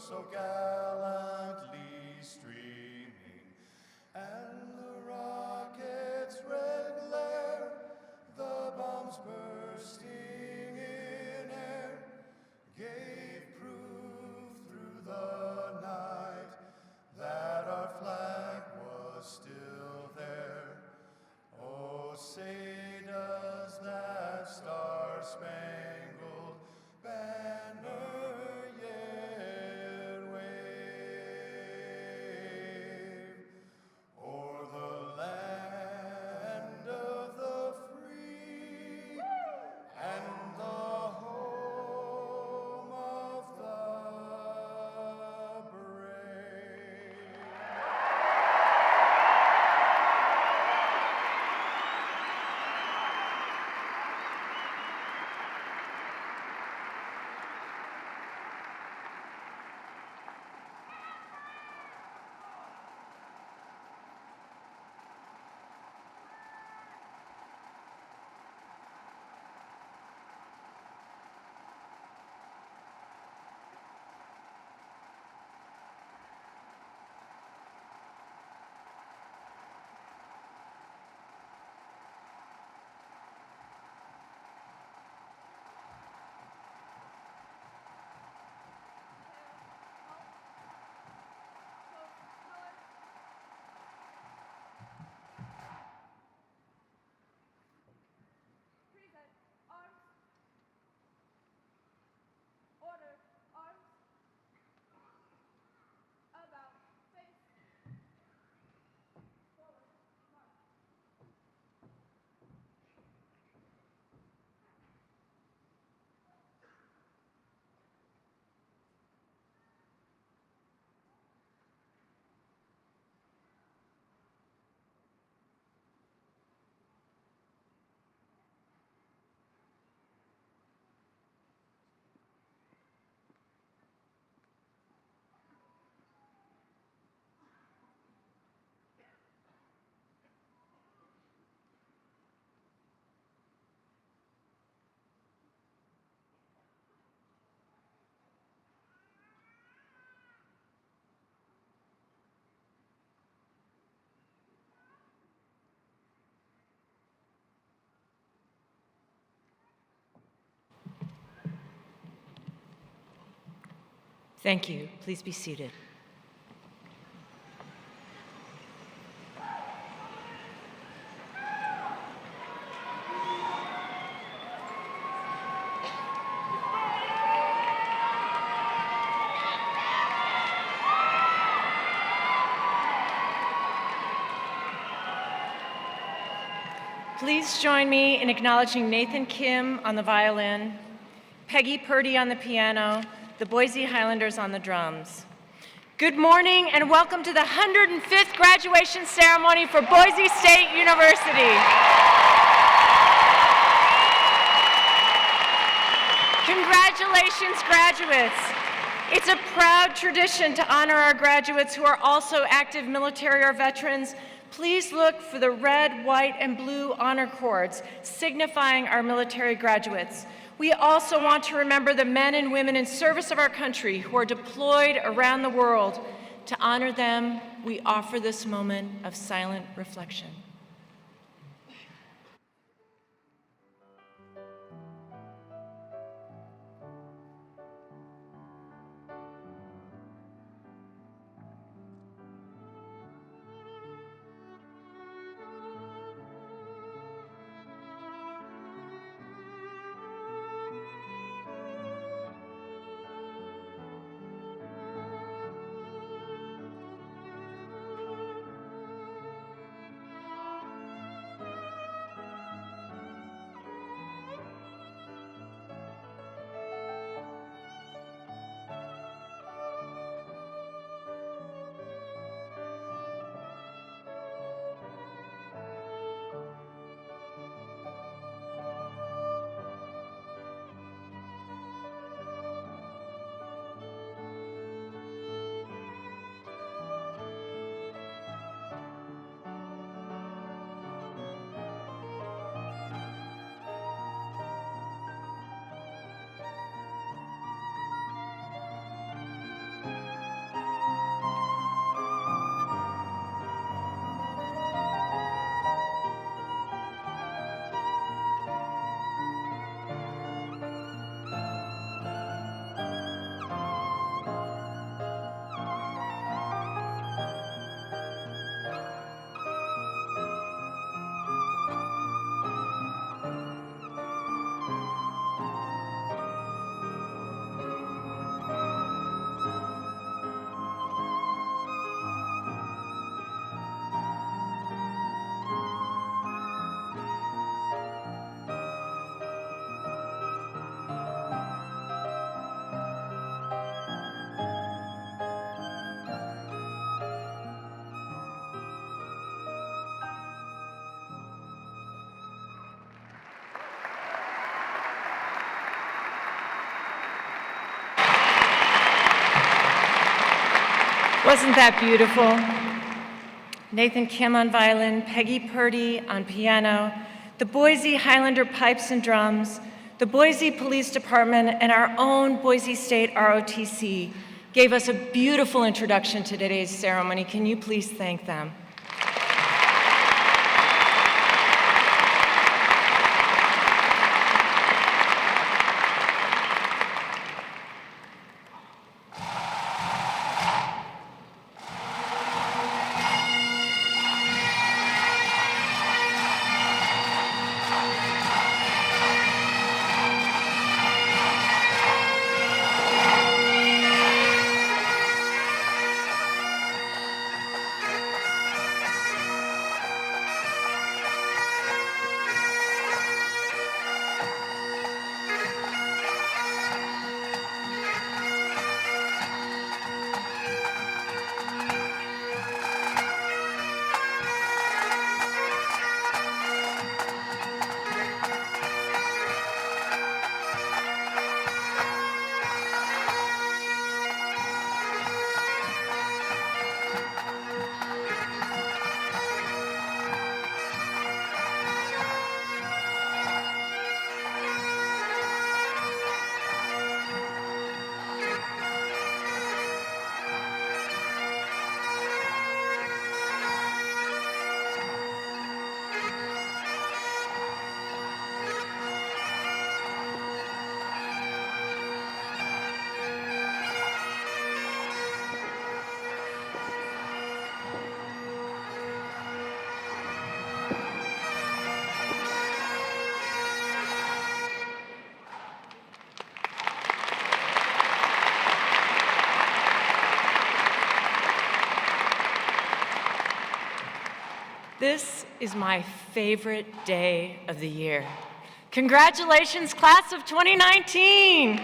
so gallantly streaming, and the rocket's red glare, the bombs bursting in air, gave proof through the night that our flag was still there. Oh, say does that star-spangled banner yet wave o'er the land of the free and the home of the brave. Thank you. Please be seated. Please join me in acknowledging Nathan Kim on the violin, Peggy Purdy on the piano, the Boise Highlanders on the drums. Good morning and welcome to the 105th graduation ceremony for Boise State University. Congratulations, graduates. It's a proud tradition to honor our graduates who are also active military or veterans. Please look for the red, white, and blue honor cords signifying our military graduates. We also want to remember the men and women in service of our country who are deployed around the world. To honor them, we offer this moment of silent reflection. Wasn't that beautiful? Nathan Kim on violin, Peggy Purdy on piano, the Boise Highlander Pipes and Drums, the Boise Police Department, and our own Boise State ROTC gave us a beautiful introduction to today's ceremony. Can you please thank them? This is my favorite day of the year. Congratulations, class of 2019.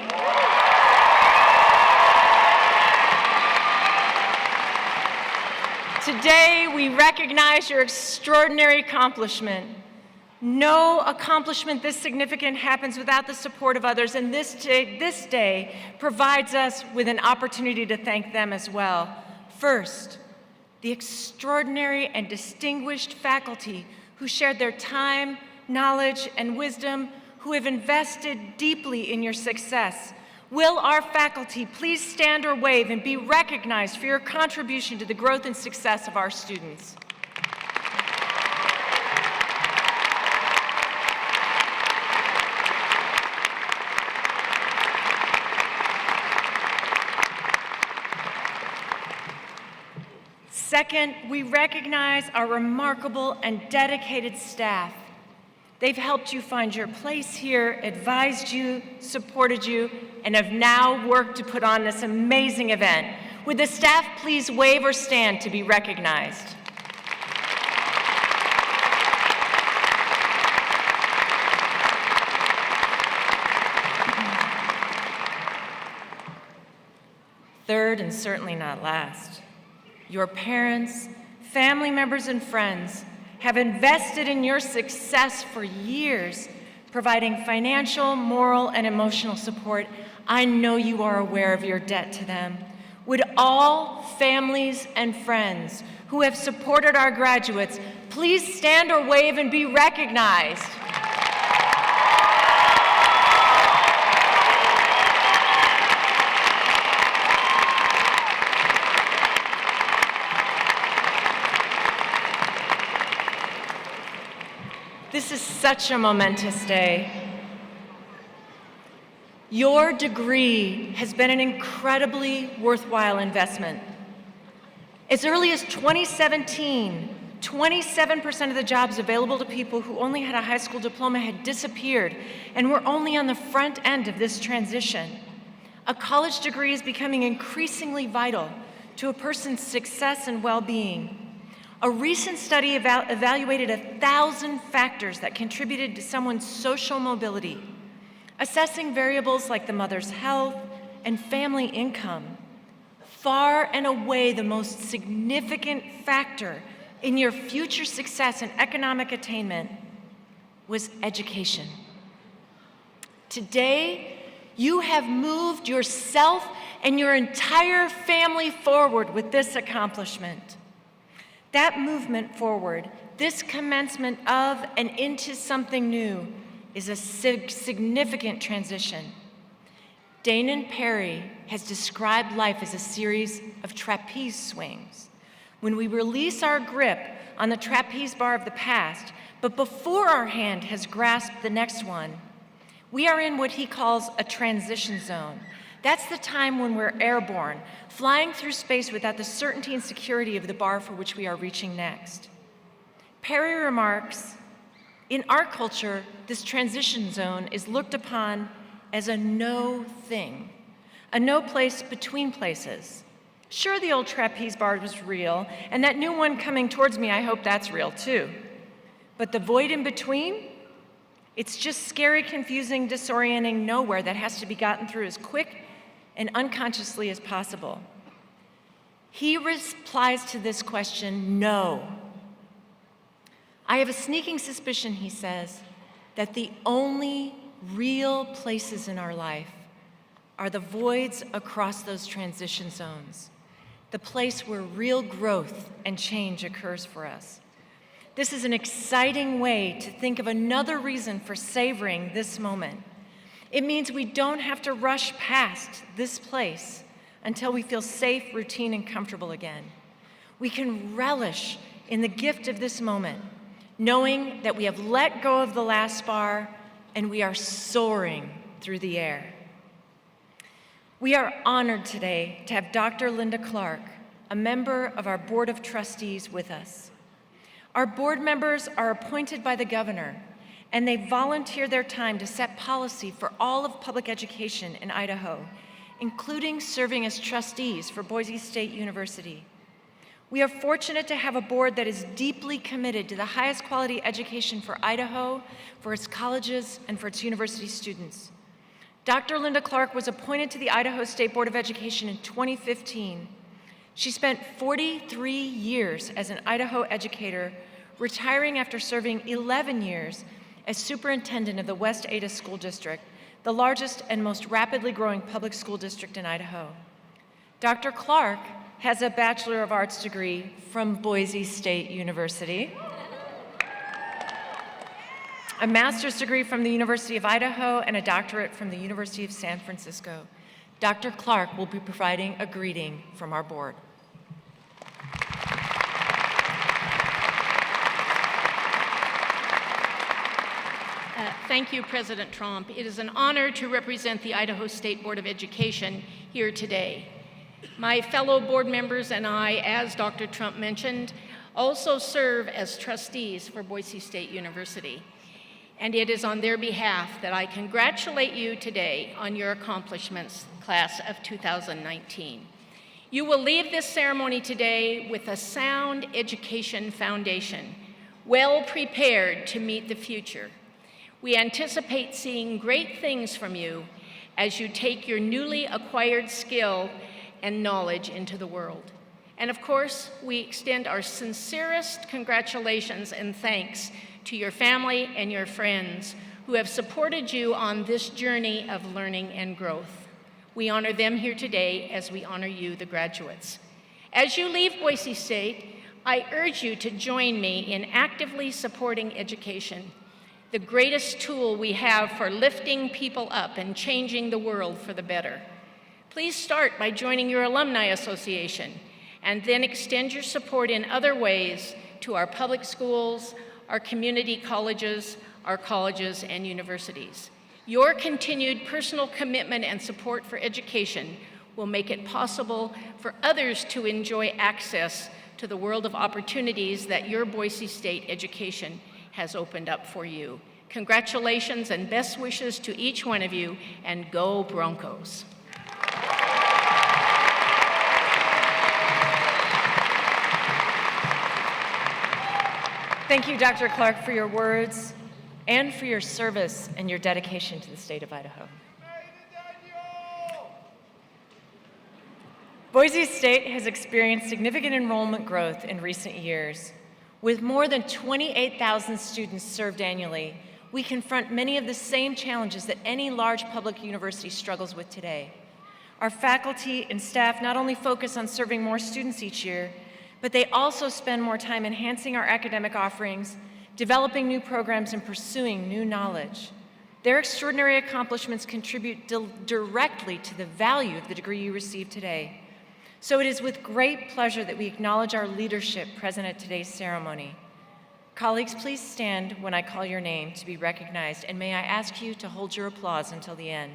Today, we recognize your extraordinary accomplishment. No accomplishment this significant happens without the support of others, and this day provides us with an opportunity to thank them as well. First, the extraordinary and distinguished faculty who shared their time, knowledge, and wisdom, who have invested deeply in your success. Will our faculty please stand or wave and be recognized for your contribution to the growth and success of our students? Second, we recognize our remarkable and dedicated staff. They've helped you find your place here, advised you, supported you, and have now worked to put on this amazing event. Would the staff please wave or stand to be recognized? Third, and certainly not last, your parents, family members, and friends have invested in your success for years, providing financial, moral, and emotional support. I know you are aware of your debt to them. Would all families and friends who have supported our graduates please stand or wave and be recognized? This is such a momentous day. Your degree has been an incredibly worthwhile investment. As early as 2017, 27% of the jobs available to people who only had a high school diploma had disappeared, and we're only on the front end of this transition. A college degree is becoming increasingly vital to a person's success and well-being. A recent study evaluated 1,000 factors that contributed to someone's social mobility, assessing variables like the mother's health and family income. Far and away the most significant factor in your future success and economic attainment was education. Today, you have moved yourself and your entire family forward with this accomplishment. That movement forward, this commencement of and into something new, is a significant transition. Danon Perry has described life as a series of trapeze swings. When we release our grip on the trapeze bar of the past, but before our hand has grasped the next one, we are in what he calls a transition zone. That's the time when we're airborne, flying through space without the certainty and security of the bar for which we are reaching next. Perry remarks, in our culture, this transition zone is looked upon as a no thing, a no place between places. Sure, the old trapeze bar was real, and that new one coming towards me, I hope that's real too. But the void in between, it's just scary, confusing, disorienting nowhere that has to be gotten through as quick and unconsciously as possible. He replies to this question, no. I have a sneaking suspicion, he says, that the only real places in our life are the voids across those transition zones, the place where real growth and change occurs for us. This is an exciting way to think of another reason for savoring this moment. It means we don't have to rush past this place until we feel safe, routine, and comfortable again. We can relish in the gift of this moment, knowing that we have let go of the last bar and we are soaring through the air. We are honored today to have Dr. Linda Clark, a member of our Board of Trustees, with us. Our board members are appointed by the governor, and they volunteer their time to set policy for all of public education in Idaho, including serving as trustees for Boise State University. We are fortunate to have a board that is deeply committed to the highest quality education for Idaho, for its colleges, and for its university students. Dr. Linda Clark was appointed to the Idaho State Board of Education in 2015. She spent 43 years as an Idaho educator, retiring after serving 11 years as superintendent of the West Ada School District, the largest and most rapidly growing public school district in Idaho. Dr. Clark has a Bachelor of Arts degree from Boise State University, a master's degree from the University of Idaho, and a doctorate from the University of San Francisco. Dr. Clark will be providing a greeting from our board. Thank you, President Trump. It is an honor to represent the Idaho State Board of Education here today. My fellow board members and I, as Dr. Trump mentioned, also serve as trustees for Boise State University. And it is on their behalf that I congratulate you today on your accomplishments, class of 2019. You will leave this ceremony today with a sound education foundation, well prepared to meet the future. We anticipate seeing great things from you as you take your newly acquired skill and knowledge into the world. And of course, we extend our sincerest congratulations and thanks to your family and your friends who have supported you on this journey of learning and growth. We honor them here today as we honor you, the graduates. As you leave Boise State, I urge you to join me in actively supporting education, the greatest tool we have for lifting people up and changing the world for the better. Please start by joining your alumni association and then extend your support in other ways to our public schools, our community colleges, our colleges and universities. Your continued personal commitment and support for education will make it possible for others to enjoy access to the world of opportunities that your Boise State education has opened up for you. Congratulations and best wishes to each one of you, and go Broncos. Thank you, Dr. Clark, for your words and for your service and your dedication to the state of Idaho. Boise State has experienced significant enrollment growth in recent years. With more than 28,000 students served annually, we confront many of the same challenges that any large public university struggles with today. Our faculty and staff not only focus on serving more students each year, but they also spend more time enhancing our academic offerings, developing new programs, and pursuing new knowledge. Their extraordinary accomplishments contribute directly to the value of the degree you receive today. So it is with great pleasure that we acknowledge our leadership present at today's ceremony. Colleagues, please stand when I call your name to be recognized, and may I ask you to hold your applause until the end.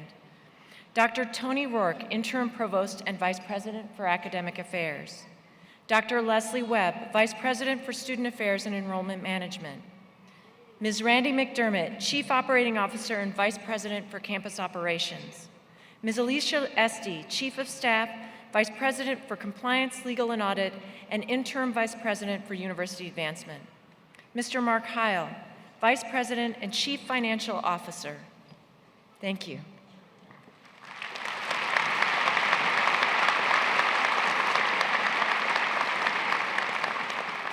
Dr. Tony Rourke, Interim Provost and Vice President for Academic Affairs. Dr. Leslie Webb, Vice President for Student Affairs and Enrollment Management. Ms. Randy McDermott, Chief Operating Officer and Vice President for Campus Operations. Ms. Alicia Esty, Chief of Staff, Vice President for Compliance, Legal and Audit, and Interim Vice President for University Advancement. Mr. Mark Heil, Vice President and Chief Financial Officer. Thank you.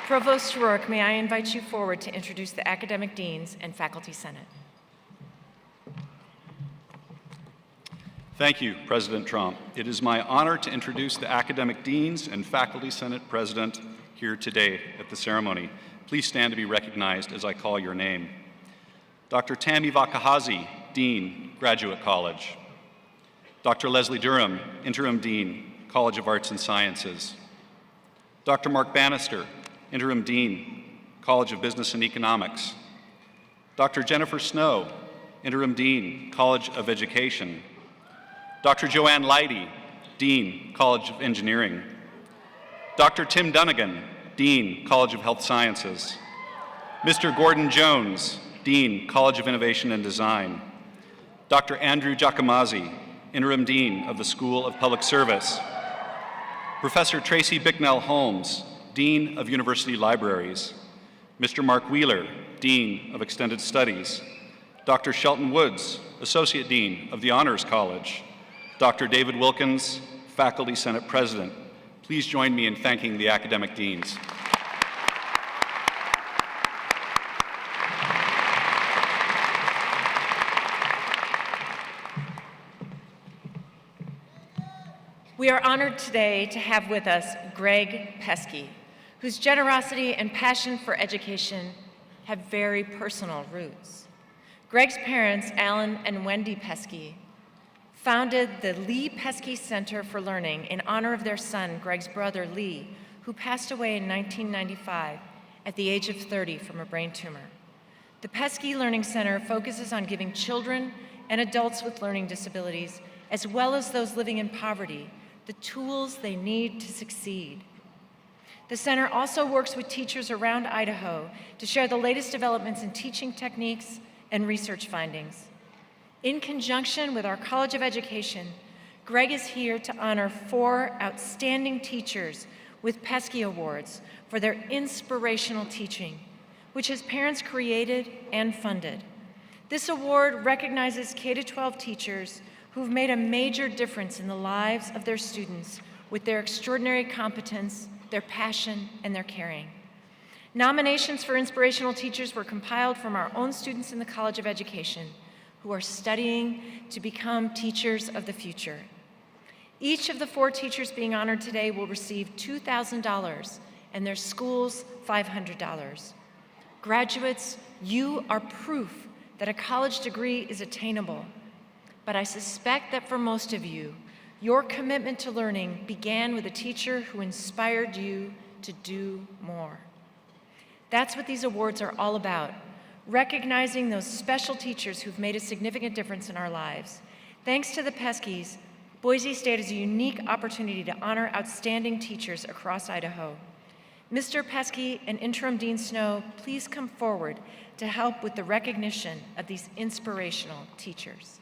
Provost Rourke, may I invite you forward to introduce the academic deans and faculty senate. Thank you, President Trump. It is my honor to introduce the academic deans and faculty senate president here today at the ceremony. Please stand to be recognized as I call your name. Dr. Tammy Vakahazi, Dean, Graduate College. Dr. Leslie Durham, Interim Dean, College of Arts and Sciences. Dr. Mark Bannister, Interim Dean, College of Business and Economics. Dr. Jennifer Snow, Interim Dean, College of Education. Dr. Joanne Leidy, Dean, College of Engineering. Dr. Tim Dunnigan, Dean, College of Health Sciences. Mr. Gordon Jones, Dean, College of Innovation and Design. Dr. Andrew Giacomazzi, Interim Dean of the School of Public Service. Professor Tracy Bicknell Holmes, Dean of University Libraries. Mr. Mark Wheeler, Dean of Extended Studies. Dr. Shelton Woods, Associate Dean of the Honors College. Dr. David Wilkins, Faculty Senate President. Please join me in thanking the academic deans. We are honored today to have with us Greg Pesky, whose generosity and passion for education have very personal roots. Greg's parents, Alan and Wendy Pesky, founded the Lee Pesky Center for Learning in honor of their son, Greg's brother, Lee, who passed away in 1995 at the age of 30 from a brain tumor. The Pesky Learning Center focuses on giving children and adults with learning disabilities, as well as those living in poverty, the tools they need to succeed. The center also works with teachers around Idaho to share the latest developments in teaching techniques and research findings. In conjunction with our College of Education, Greg is here to honor 4 outstanding teachers with Pesky Awards for their inspirational teaching, which his parents created and funded. This award recognizes K-12 teachers who've made a major difference in the lives of their students with their extraordinary competence, their passion, and their caring. Nominations for inspirational teachers were compiled from our own students in the College of Education who are studying to become teachers of the future. Each of the 4 teachers being honored today will receive $2,000 and their schools $500. Graduates, you are proof that a college degree is attainable, but I suspect that for most of you, your commitment to learning began with a teacher who inspired you to do more. That's what these awards are all about, recognizing those special teachers who've made a significant difference in our lives. Thanks to the Peskys, Boise State has a unique opportunity to honor outstanding teachers across Idaho. Mr. Pesky and Interim Dean Snow, please come forward to help with the recognition of these inspirational teachers.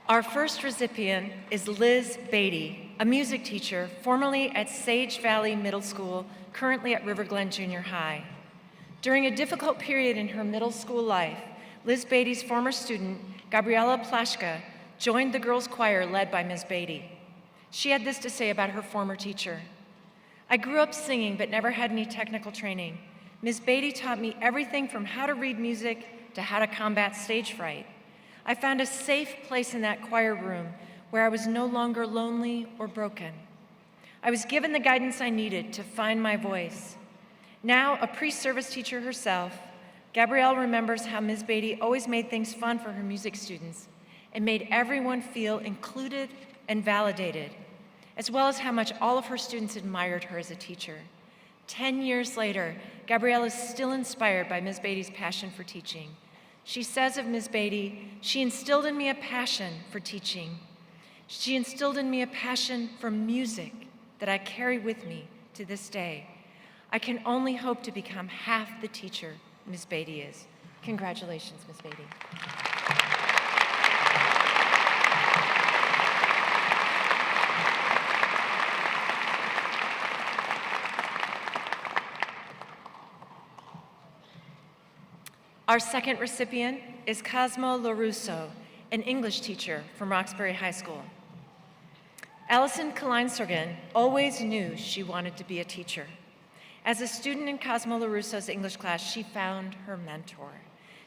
Our first recipient is Liz Beatty, a music teacher formerly at Sage Valley Middle School, currently at River Glen Junior High. During a difficult period in her middle school life, Liz Beatty's former student, Gabriella Plashka, joined the girls' choir led by Ms. Beatty. She had this to say about her former teacher. "I grew up singing but never had any technical training. Ms. Beatty taught me everything from how to read music to how to combat stage fright. I found a safe place in that choir room where I was no longer lonely or broken. I was given the guidance I needed to find my voice. Now a pre-service teacher herself, Gabrielle remembers how Ms. Beatty always made things fun for her music students and made everyone feel included and validated, as well as how much all of her students admired her as a teacher. 10 years later, Gabrielle is still inspired by Ms. Beatty's passion for teaching. She says of Ms. Beatty, "She instilled in me a passion for teaching. She instilled in me a passion for music that I carry with me to this day. I can only hope to become half the teacher Ms. Beatty is." Congratulations, Ms. Beatty. Our second recipient is Cosmo LaRusso, an English teacher from Roxbury High School. Allison Kleinsorgen always knew she wanted to be a teacher. As a student in Cosmo LaRusso's English class, she found her mentor.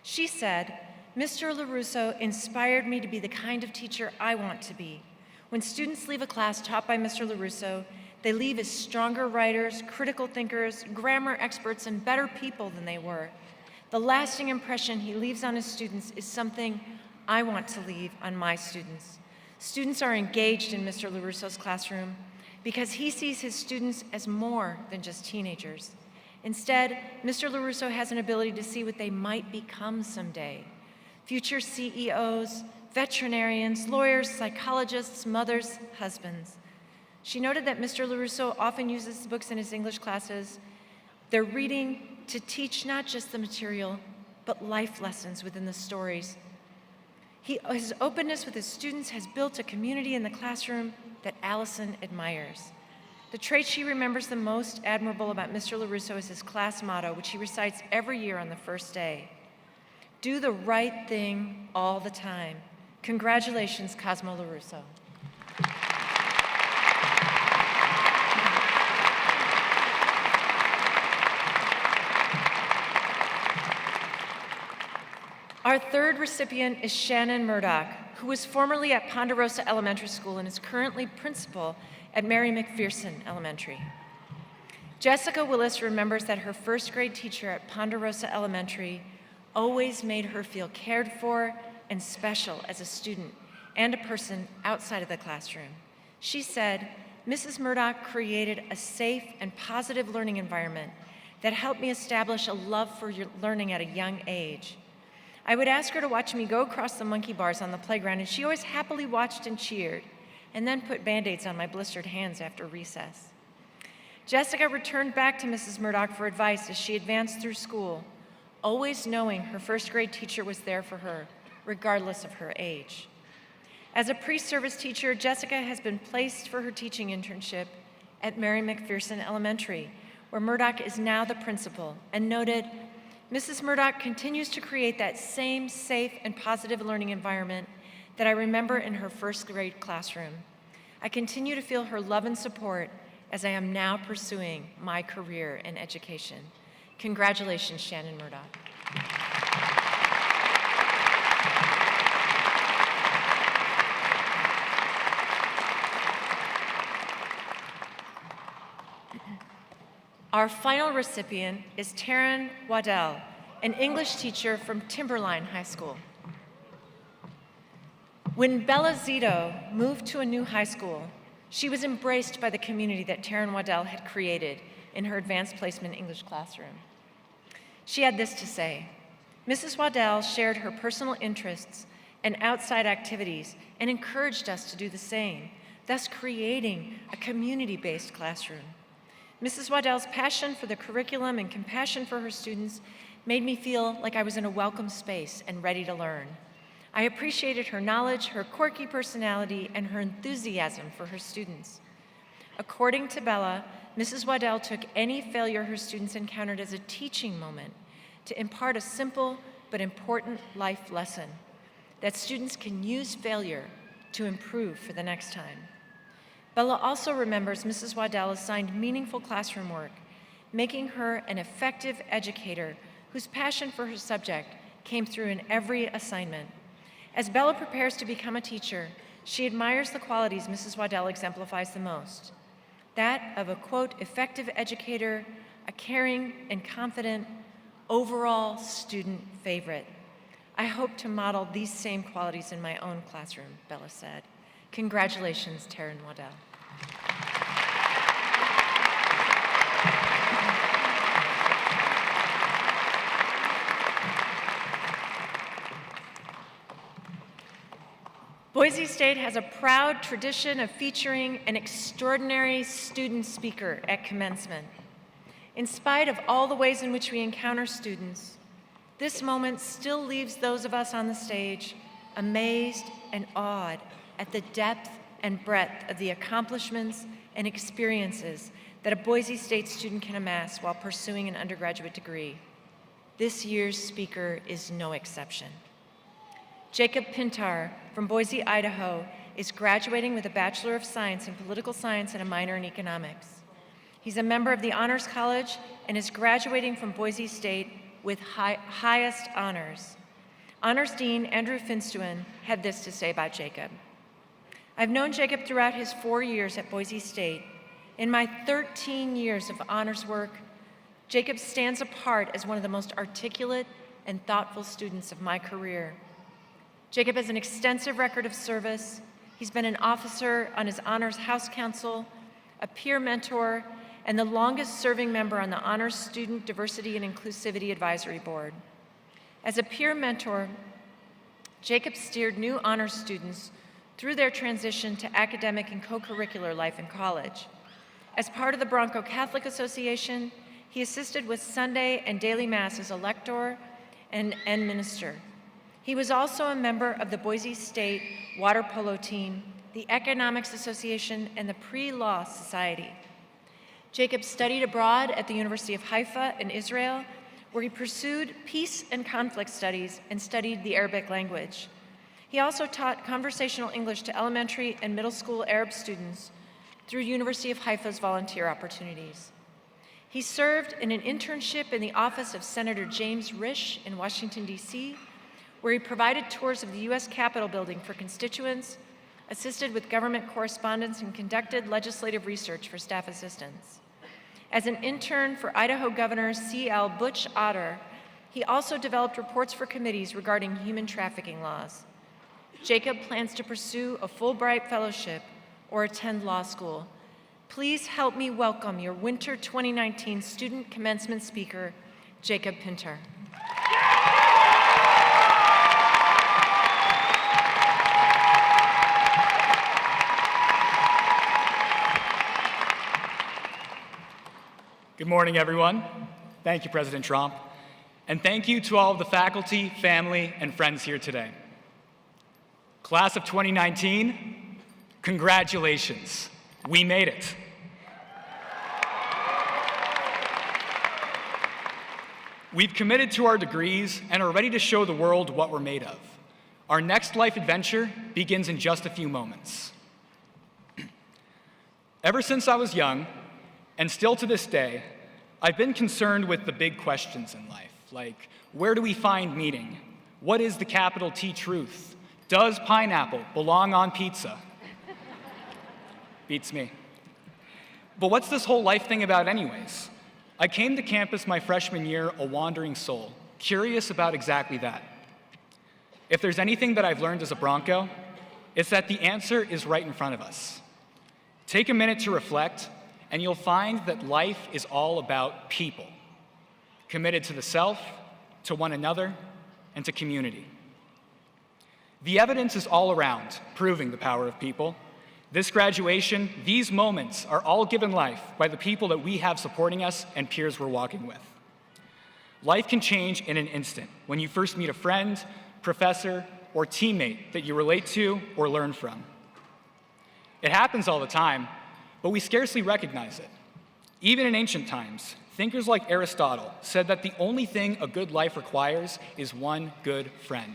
She said, "Mr. LaRusso inspired me to be the kind of teacher I want to be. When students leave a class taught by Mr. LaRusso, they leave as stronger writers, critical thinkers, grammar experts, and better people than they were. The lasting impression he leaves on his students is something I want to leave on my students." Students are engaged in Mr. LaRusso's classroom because he sees his students as more than just teenagers. Instead, Mr. LaRusso has an ability to see what they might become someday. Future CEOs, veterinarians, lawyers, psychologists, mothers, husbands. She noted that Mr. LaRusso often uses books in his English classes. They're reading to teach not just the material, but life lessons within the stories. His openness with his students has built a community in the classroom that Allison admires. The trait she remembers the most admirable about Mr. LaRusso is his class motto, which he recites every year on the first day. "Do the right thing all the time." Congratulations, Cosmo LaRusso. Our third recipient is Shannon Murdoch, who was formerly at Ponderosa Elementary School and is currently principal at Mary McPherson Elementary. Jessica Willis remembers that her first grade teacher at Ponderosa Elementary always made her feel cared for and special as a student and a person outside of the classroom. She said, "Mrs. Murdoch created a safe and positive learning environment that helped me establish a love for learning at a young age. I would ask her to watch me go across the monkey bars on the playground, and she always happily watched and cheered, and then put Band-Aids on my blistered hands after recess." Jessica returned back to Mrs. Murdoch for advice as she advanced through school, always knowing her first grade teacher was there for her, regardless of her age. As a pre-service teacher, Jessica has been placed for her teaching internship at Mary McPherson Elementary, where Murdoch is now the principal, and noted, "Mrs. Murdoch continues to create that same safe and positive learning environment that I remember in her first grade classroom. I continue to feel her love and support as I am now pursuing my career in education." Congratulations, Shannon Murdoch. Our final recipient is Taryn Waddell, an English teacher from Timberline High School. When Bella Zito moved to a new high school, she was embraced by the community that Taryn Waddell had created in her advanced placement English classroom. She had this to say, "Mrs. Waddell shared her personal interests and outside activities and encouraged us to do the same, thus creating a community-based classroom. Mrs. Waddell's passion for the curriculum and compassion for her students made me feel like I was in a welcome space and ready to learn. I appreciated her knowledge, her quirky personality, and her enthusiasm for her students." According to Bella, Mrs. Waddell took any failure her students encountered as a teaching moment to impart a simple but important life lesson that students can use failure to improve for the next time. Bella also remembers Mrs. Waddell assigned meaningful classroom work, making her an effective educator whose passion for her subject came through in every assignment. As Bella prepares to become a teacher, she admires the qualities Mrs. Waddell exemplifies the most. That of a, quote, effective educator, a caring and confident, overall student favorite. I hope to model these same qualities in my own classroom, Bella said. Congratulations, Taryn Waddell. Boise State has a proud tradition of featuring an extraordinary student speaker at commencement. In spite of all the ways in which we encounter students, this moment still leaves those of us on the stage amazed and awed at the depth and breadth of the accomplishments and experiences that a Boise State student can amass while pursuing an undergraduate degree. This year's speaker is no exception. Jacob Pintar from Boise, Idaho, is graduating with a Bachelor of Science in Political Science and a minor in Economics. He's a member of the Honors College and is graduating from Boise State with highest honors. Honors Dean Andrew Finstuen had this to say about Jacob. I've known Jacob throughout his 4 years at Boise State. In my 13 years of honors work, Jacob stands apart as one of the most articulate and thoughtful students of my career. Jacob has an extensive record of service. He's been an officer on his Honors House Council, a peer mentor, and the longest serving member on the Honors Student Diversity and Inclusivity Advisory Board. As a peer mentor, Jacob steered new honors students through their transition to academic and co-curricular life in college. As part of the Bronco Catholic Association, he assisted with Sunday and daily Mass as a lector and minister. He was also a member of the Boise State Water Polo Team, the Economics Association, and the Pre-Law Society. Jacob studied abroad at the University of Haifa in Israel, where he pursued peace and conflict studies and studied the Arabic language. He also taught conversational English to elementary and middle school Arab students through University of Haifa's volunteer opportunities. He served in an internship in the office of Senator James Risch in Washington, D.C., where he provided tours of the U.S. Capitol building for constituents, assisted with government correspondence, and conducted legislative research for staff assistants. As an intern for Idaho Governor C.L. Butch Otter, he also developed reports for committees regarding human trafficking laws. Jacob plans to pursue a Fulbright Fellowship or attend law school. Please help me welcome your Winter 2019 Student Commencement Speaker, Jacob Pintar. Good morning, everyone. Thank you, President Trump. And thank you to all of the faculty, family, and friends here today. Class of 2019, congratulations. We made it. We've committed to our degrees and are ready to show the world what we're made of. Our next life adventure begins in just a few moments. Ever since I was young, and still to this day, I've been concerned with the big questions in life, like where do we find meaning? What is the capital T truth? Does pineapple belong on pizza? Beats me. But what's this whole life thing about anyways? I came to campus my freshman year a wandering soul, curious about exactly that. If there's anything that I've learned as a Bronco, it's that the answer is right in front of us. Take a minute to reflect, and you'll find that life is all about people, committed to the self, to one another, and to community. The evidence is all around, proving the power of people. This graduation, these moments are all given life by the people that we have supporting us and peers we're walking with. Life can change in an instant when you first meet a friend, professor, or teammate that you relate to or learn from. It happens all the time, but we scarcely recognize it. Even in ancient times, thinkers like Aristotle said that the only thing a good life requires is one good friend.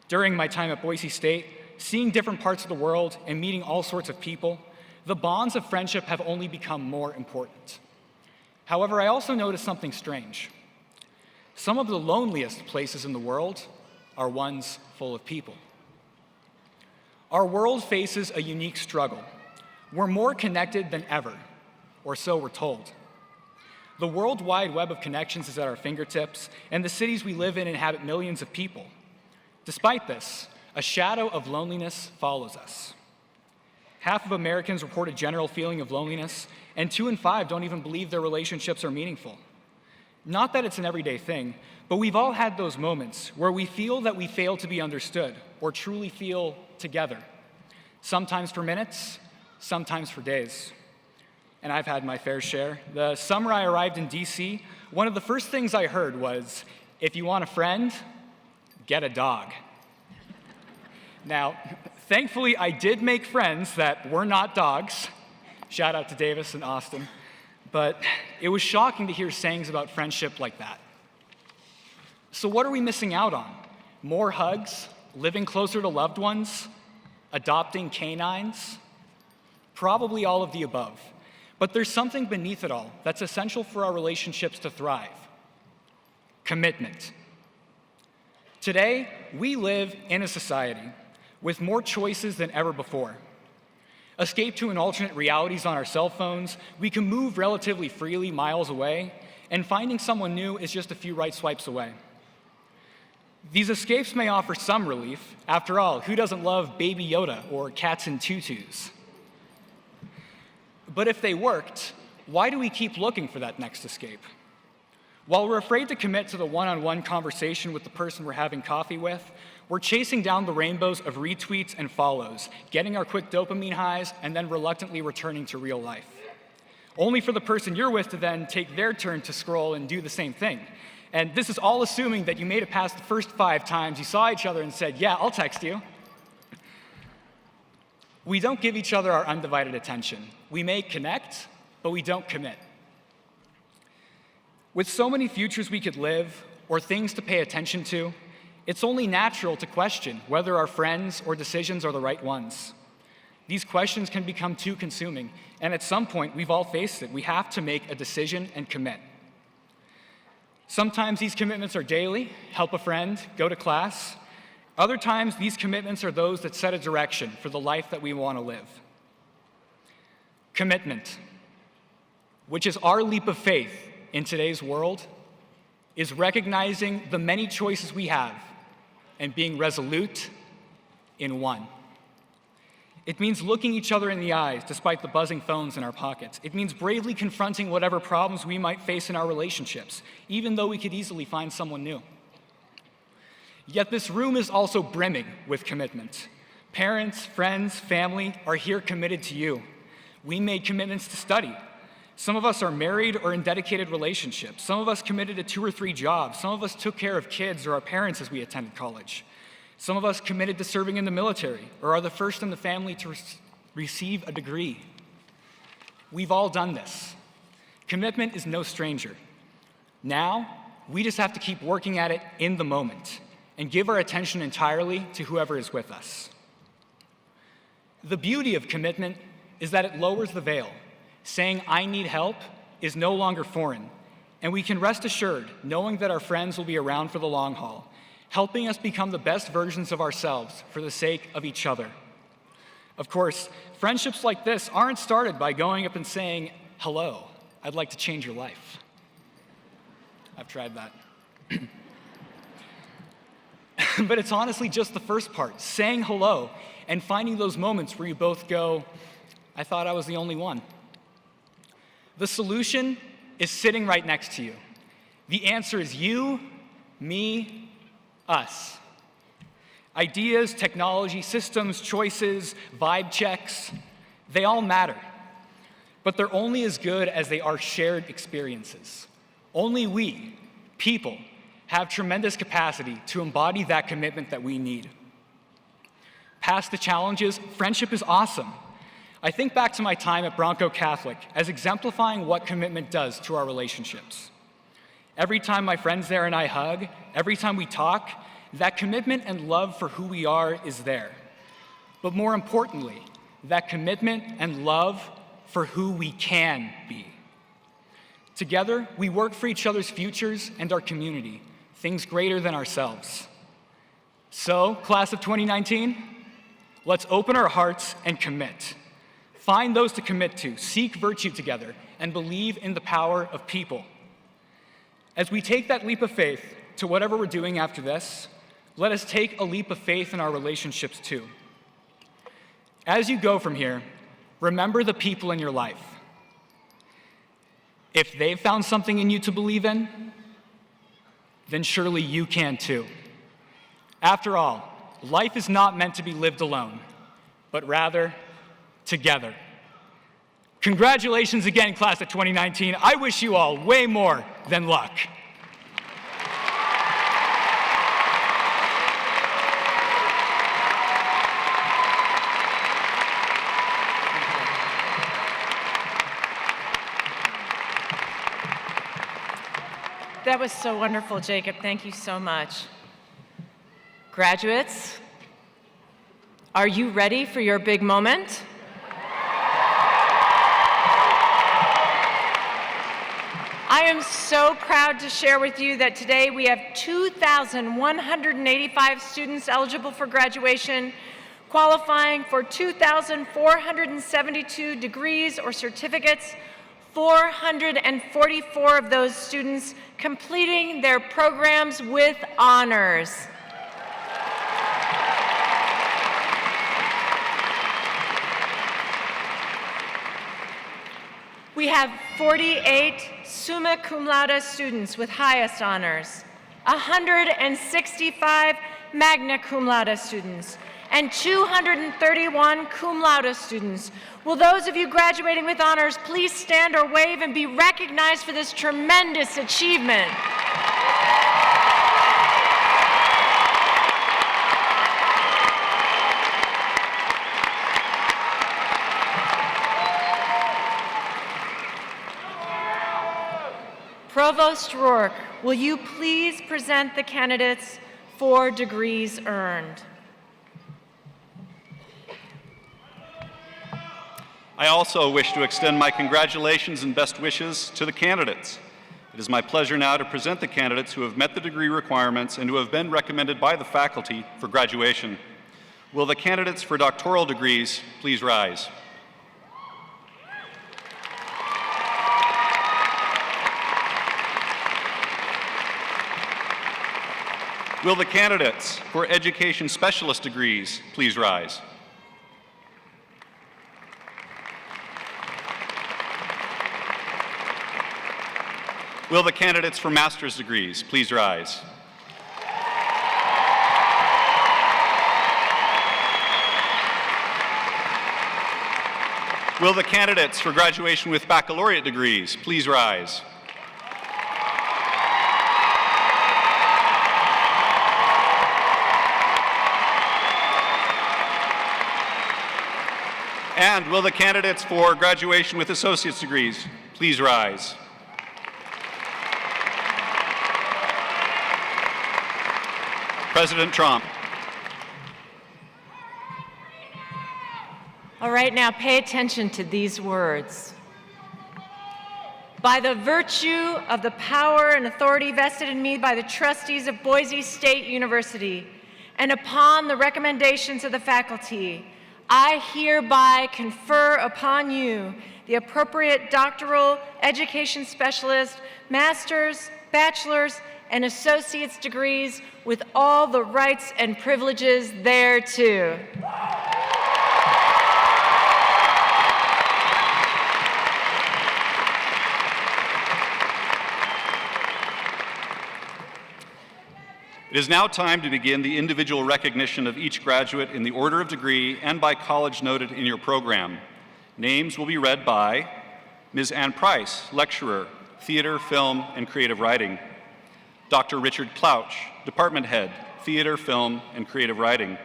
During my time at Boise State, seeing different parts of the world and meeting all sorts of people, the bonds of friendship have only become more important. However, I also noticed something strange. Some of the loneliest places in the world are ones full of people. Our world faces a unique struggle. We're more connected than ever, or so we're told. The World Wide Web of connections is at our fingertips, and the cities we live in inhabit millions of people. Despite this, a shadow of loneliness follows us. Half of Americans report a general feeling of loneliness, and 2 in 5 don't even believe their relationships are meaningful. Not that it's an everyday thing, but we've all had those moments where we feel that we fail to be understood or truly feel together. Sometimes for minutes, sometimes for days. And I've had my fair share. The summer I arrived in DC, one of the first things I heard was, if you want a friend, get a dog. Now, thankfully, I did make friends that were not dogs. Shout out to Davis and Austin. But it was shocking to hear sayings about friendship like that. So what are we missing out on? More hugs? Living closer to loved ones? Adopting canines? Probably all of the above. But there's something beneath it all that's essential for our relationships to thrive. Commitment. Today, we live in a society with more choices than ever before. Escape to an alternate realities on our cell phones, we can move relatively freely miles away, and finding someone new is just a few right swipes away. These escapes may offer some relief. After all, who doesn't love Baby Yoda or cats in tutus? But if they worked, why do we keep looking for that next escape? While we're afraid to commit to the one-on-one conversation with the person we're having coffee with, we're chasing down the rainbows of retweets and follows, getting our quick dopamine highs, and then reluctantly returning to real life. Only for the person you're with to then take their turn to scroll and do the same thing. And this is all assuming that you made it past the first 5 times you saw each other and said, yeah, I'll text you. We don't give each other our undivided attention. We may connect, but we don't commit. With so many futures we could live, or things to pay attention to, it's only natural to question whether our friends or decisions are the right ones. These questions can become too consuming, and at some point, we've all faced it. We have to make a decision and commit. Sometimes these commitments are daily, help a friend, go to class. Other times, these commitments are those that set a direction for the life that we want to live. Commitment, which is our leap of faith in today's world, is recognizing the many choices we have and being resolute in one. It means looking each other in the eyes despite the buzzing phones in our pockets. It means bravely confronting whatever problems we might face in our relationships, even though we could easily find someone new. Yet this room is also brimming with commitment. Parents, friends, family are here committed to you. We made commitments to study. Some of us are married or in dedicated relationships. Some of us committed to 2 or 3 jobs. Some of us took care of kids or our parents as we attended college. Some of us committed to serving in the military or are the first in the family to receive a degree. We've all done this. Commitment is no stranger. Now, we just have to keep working at it in the moment and give our attention entirely to whoever is with us. The beauty of commitment is that it lowers the veil. Saying, I need help, is no longer foreign, and we can rest assured knowing that our friends will be around for the long haul, helping us become the best versions of ourselves for the sake of each other. Of course, friendships like this aren't started by going up and saying, hello, I'd like to change your life. I've tried that. But it's honestly just the first part, saying hello and finding those moments where you both go, I thought I was the only one. The solution is sitting right next to you. The answer is you, me, us. Ideas, technology, systems, choices, vibe checks, they all matter. But they're only as good as they are shared experiences. Only we, people, have tremendous capacity to embody that commitment that we need. Past the challenges, friendship is awesome. I think back to my time at Bronco Catholic as exemplifying what commitment does to our relationships. Every time my friends there and I hug, every time we talk, that commitment and love for who we are is there. But more importantly, that commitment and love for who we can be. Together, we work for each other's futures and our community, things greater than ourselves. So, class of 2019, let's open our hearts and commit. Find those to commit to, seek virtue together, and believe in the power of people. As we take that leap of faith to whatever we're doing after this, let us take a leap of faith in our relationships too. As you go from here, remember the people in your life. If they've found something in you to believe in, then surely you can too. After all, life is not meant to be lived alone, but rather together. Congratulations again, class of 2019. I wish you all way more than luck. That was so wonderful, Jacob. Thank you so much. Graduates, are you ready for your big moment? I am so proud to share with you that today we have 2,185 students eligible for graduation, qualifying for 2,472 degrees or certificates, 444 of those students completing their programs with honors. We have 48 summa cum laude students with highest honors, 165 magna cum laude students, and 231 cum laude students. Will those of you graduating with honors please stand or wave and be recognized for this tremendous achievement? Provost Rourke, will you please present the candidates for degrees earned? I also wish to extend my congratulations and best wishes to the candidates. It is my pleasure now to present the candidates who have met the degree requirements and who have been recommended by the faculty for graduation. Will the candidates for doctoral degrees please rise? Will the candidates for education specialist degrees please rise? Will the candidates for master's degrees please rise? Will the candidates for graduation with baccalaureate degrees please rise? And will the candidates for graduation with associate's degrees please rise? President Trump. All right, now pay attention to these words. By the virtue of the power and authority vested in me by the trustees of Boise State University, and upon the recommendations of the faculty, I hereby confer upon you the appropriate doctoral, education specialist, master's, bachelor's, and associate's degrees with all the rights and privileges thereto. It is now time to begin the individual recognition of each graduate in the order of degree and by college noted in your program. Names will be read by Ms. Ann Price, lecturer, theater, film, and creative writing. Dr. Richard Clouch, department head, theater, film, and creative writing.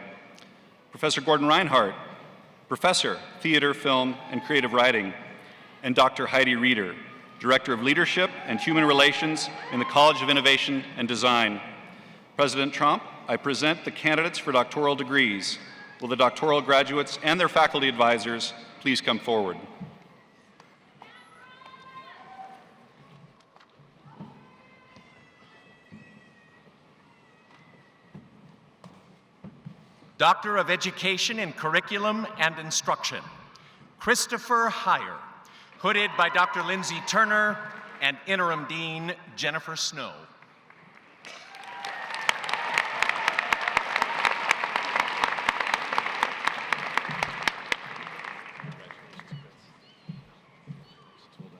Professor Gordon Reinhardt, professor, theater, film, and creative writing. And Dr. Heidi Reeder, director of leadership and human relations in the College of Innovation and Design. President Trump, I present the candidates for doctoral degrees. Will the doctoral graduates and their faculty advisors please come forward? Doctor of Education in Curriculum and Instruction, Christopher Heyer, hooded by Dr. Lindsay Turner and Interim Dean Jennifer Snow.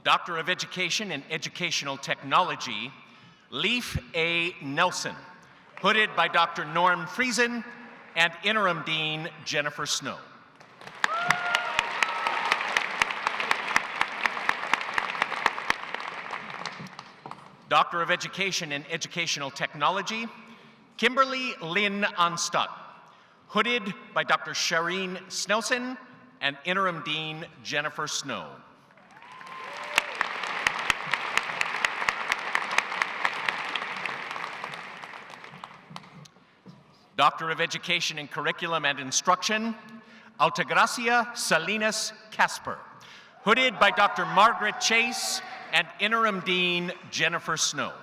Doctor of Education in Educational Technology, Leif A. Nelson, hooded by Dr. Norm Friesen and Interim Dean Jennifer Snow. Doctor of Education in Educational Technology, Kimberly Lynn Onstadt, hooded by Dr. Shireen Snelson and Interim Dean Jennifer Snow. Doctor of Education in Curriculum and Instruction, Altagracia Salinas Casper, hooded by Dr. Margaret Chase and Interim Dean Jennifer Snow.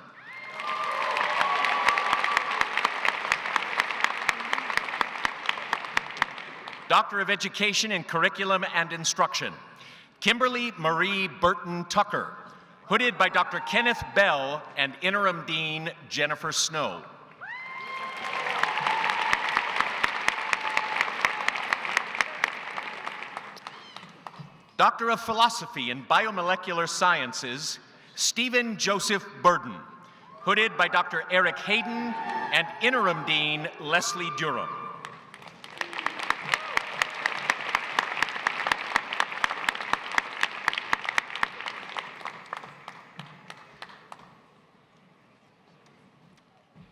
Doctor of Education in Curriculum and Instruction, Kimberly Marie Burton Tucker, hooded by Dr. Kenneth Bell and Interim Dean Jennifer Snow. Doctor of Philosophy in Biomolecular Sciences, Stephen Joseph Burden, hooded by Dr. Eric Hayden and Interim Dean Leslie Durham.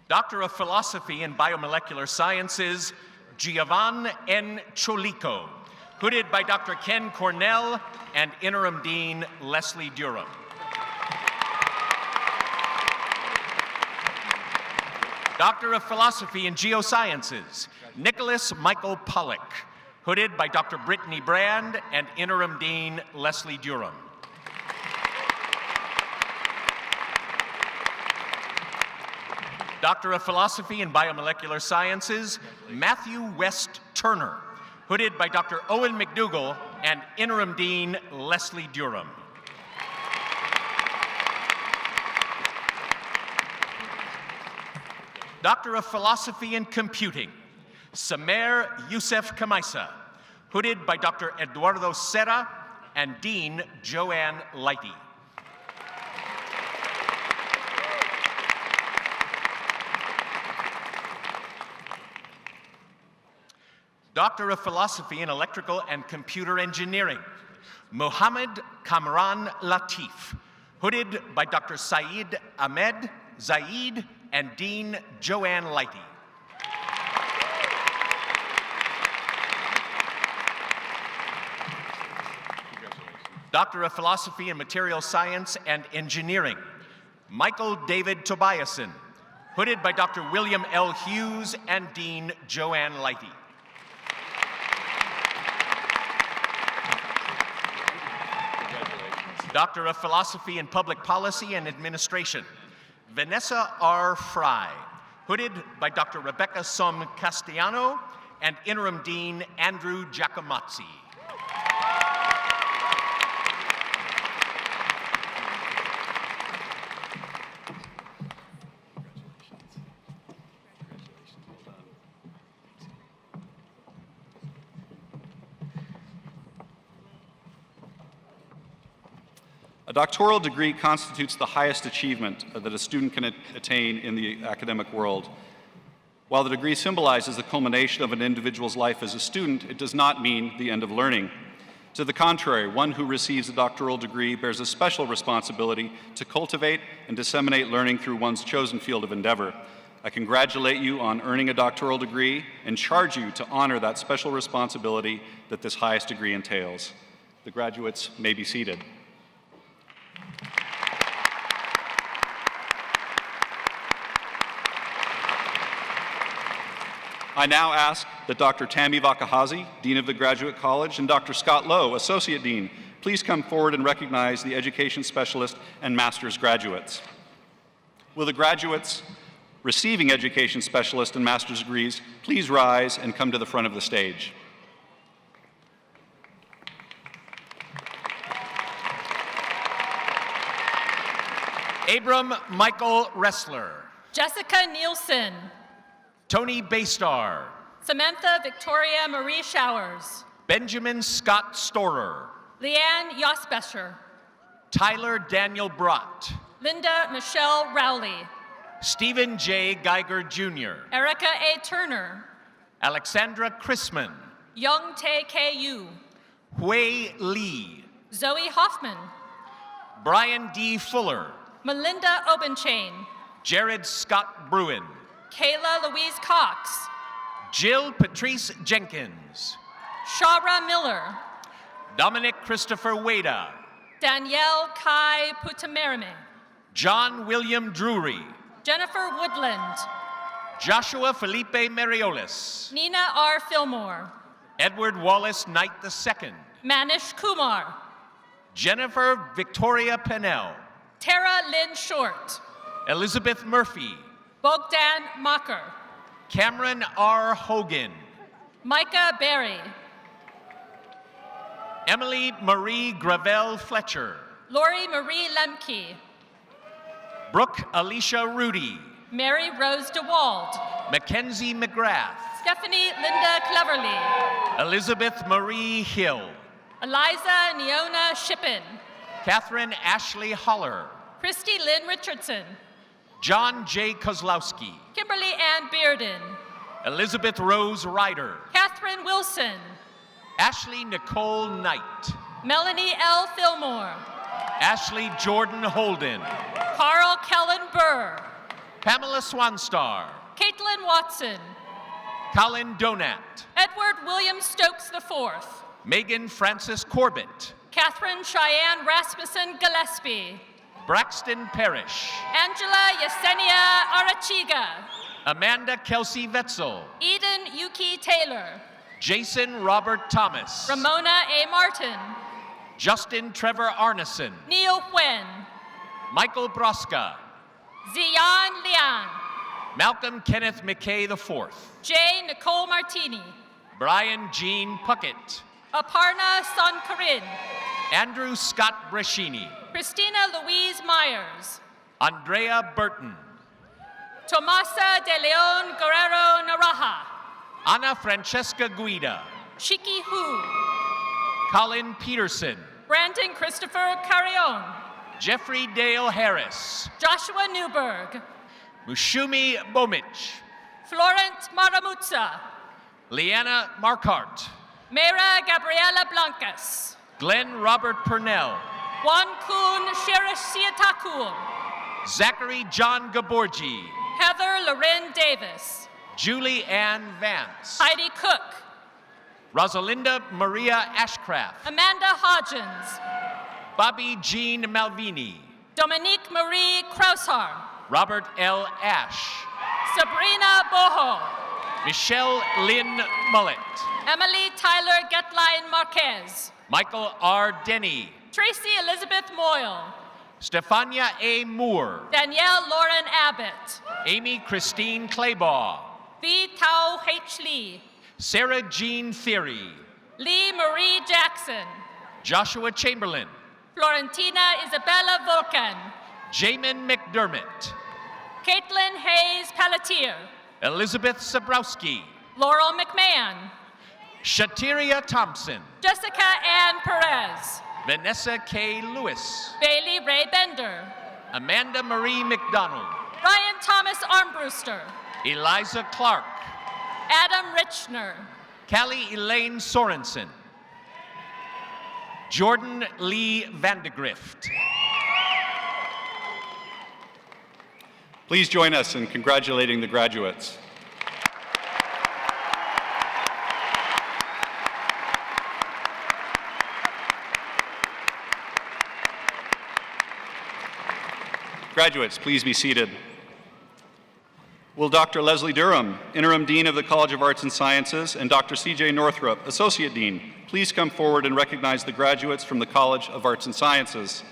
Doctor of Philosophy in Biomolecular Sciences, Giovan N. Cholico, hooded by Dr. Ken Cornell and Interim Dean Leslie Durham. Doctor of Philosophy in Geosciences, Nicholas Michael Pollock, hooded by Dr. Brittany Brand and Interim Dean Leslie Durham. Doctor of Philosophy in Biomolecular Sciences, Matthew West Turner, hooded by Dr. Owen McDougall and Interim Dean Leslie Durham. Doctor of Philosophy in Computing, Samer Youssef Kamaisa, hooded by Dr. Eduardo Serra and Dean Joanne Lighty. Doctor of Philosophy in Electrical and Computer Engineering, Mohammed Kamran Latif, hooded by Dr. Saeed Ahmed Zaid and Dean Joanne Lighty. Doctor of Philosophy in Material Science and Engineering, Michael David Tobiasen, hooded by Dr. William L. Hughes and Dean Joanne Lighty. Doctor of Philosophy in Public Policy and Administration, Vanessa R. Fry, hooded by Dr. Rebecca Som Castellano and Interim Dean Andrew Giacomazzi. A doctoral degree constitutes the highest achievement that a student can attain in the academic world. While the degree symbolizes the culmination of an individual's life as a student, it does not mean the end of learning. To the contrary, one who receives a doctoral degree bears a special responsibility to cultivate and disseminate learning through one's chosen field of endeavor. I congratulate you on earning a doctoral degree and charge you to honor that special responsibility that this highest degree entails. The graduates may be seated. I now ask that Dr. Tammy Vakahazi, Dean of the Graduate College, and Dr. Scott Lowe, Associate Dean, please come forward and recognize the Education Specialist and Master's graduates. Will the graduates receiving education specialist and master's degrees, please rise and come to the front of the stage. Abram Michael Ressler. Jessica Nielsen. Tony Baystar. Samantha Victoria Marie Showers. Benjamin Scott Storer. Leanne Yosbesher. Tyler Daniel Brott. Linda Michelle Rowley. Stephen J. Geiger Jr. Erica A. Turner. Alexandra Chrisman. Young Tae K.U. Hui Lee. Zoe Hoffman. Brian D. Fuller. Melinda Obenchain. Jared Scott Bruin. Kayla Louise Cox. Jill Patrice Jenkins. Shara Miller. Dominic Christopher Wada. Danielle Kai Putamerime. John William Drury. Jennifer Woodland. Joshua Felipe Mariolis. Nina R. Fillmore. Edward Wallace Knight II. Manish Kumar. Jennifer Victoria Pennell. Tara Lynn Short. Elizabeth Murphy. Bogdan Macher. Cameron R. Hogan. Micah Berry. Emily Marie Gravel Fletcher. Lori Marie Lemke. Brooke Alicia Rudy. Mary Rose DeWald. Mackenzie McGrath. Stephanie Linda Cleverly. Elizabeth Marie Hill. Eliza Neona Shippen. Catherine Ashley Holler. Christy Lynn Richardson. John J. Kozlowski. Kimberly Ann Bearden. Elizabeth Rose Ryder. Catherine Wilson. Ashley Nicole Knight. Melanie L. Fillmore. Ashley Jordan Holden. Carl Kellen Burr. Pamela Swanstar. Caitlin Watson. Colin Donat. Edward William Stokes IV. Megan Francis Corbett. Catherine Cheyenne Rasmussen Gillespie. Braxton Parrish. Angela Yesenia Arachiga. Amanda Kelsey Wetzel. Eden Yuki Taylor. Jason Robert Thomas. Ramona A. Martin. Justin Trevor Arneson. Neil Wen. Michael Broska. Ziyan Liang. Malcolm Kenneth McKay IV. J. Nicole Martini. Brian Jean Puckett. Aparna Sankarin. Andrew Scott Breschini. Christina Louise Myers. Andrea Burton. Tomasa de Leon Guerrero Naraha. Ana Francesca Guida. Shiki Hu. Colin Peterson. Brandon Christopher Carrion. Jeffrey Dale Harris. Joshua Newberg. Mushumi Bomich. Florent Maramutsa. Leanna Markart. Mera Gabriela Blancas. Glenn Robert Purnell. Juan Kun Shirashiotakul. Zachary John Gaborgi. Heather Loren Davis. Julie Ann Vance. Heidi Cook. Rosalinda Maria Ashcraft. Amanda Hodgins. Bobby Jean Malvini. Dominique Marie Kraushar. Robert L. Ash. Sabrina Boho. Michelle Lynn Mullet. Emily Tyler Getline Marquez. Michael R. Denny. Tracy Elizabeth Moyle. Stefania A. Moore. Danielle Lauren Abbott. Amy Christine Claybaugh. V. Tao H. Lee. Sarah Jean Theory. Lee Marie Jackson. Joshua Chamberlain. Florentina Isabella Volcan. Jamin McDermott. Caitlin Hayes Pelletier. Elizabeth Sabrowski. Laurel McMahon. Shatiria Thompson. Jessica Ann Perez. Vanessa K. Lewis. Bailey Ray Bender. Amanda Marie McDonald. Ryan Thomas Armbruster. Eliza Clark. Adam Richner. Callie Elaine Sorensen. Jordan Lee Vandegrift. Please join us in congratulating the graduates. Graduates, please be seated. Will Dr. Leslie Durham, Interim Dean of the College of Arts and Sciences, and Dr. C.J. Northrup, Associate Dean, please come forward and recognize the graduates from the College of Arts and Sciences?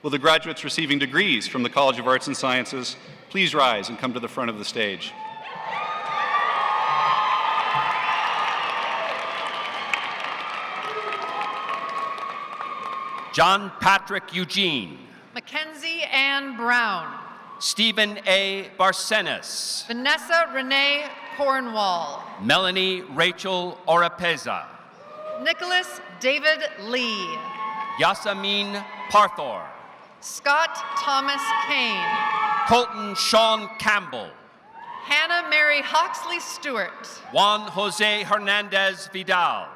Will the graduates receiving degrees from the College of Arts and Sciences Please rise and come to the front of the stage. John Patrick Eugene, Mackenzie Ann Brown, Stephen A. Barcenas, Vanessa Renee Cornwall, Melanie Rachel Oropeza, Nicholas David Lee, Yasamin Parthor, Scott Thomas Kane, Colton Sean Campbell, Hannah Mary Hawksley Stewart, Juan Jose Hernandez Vidal,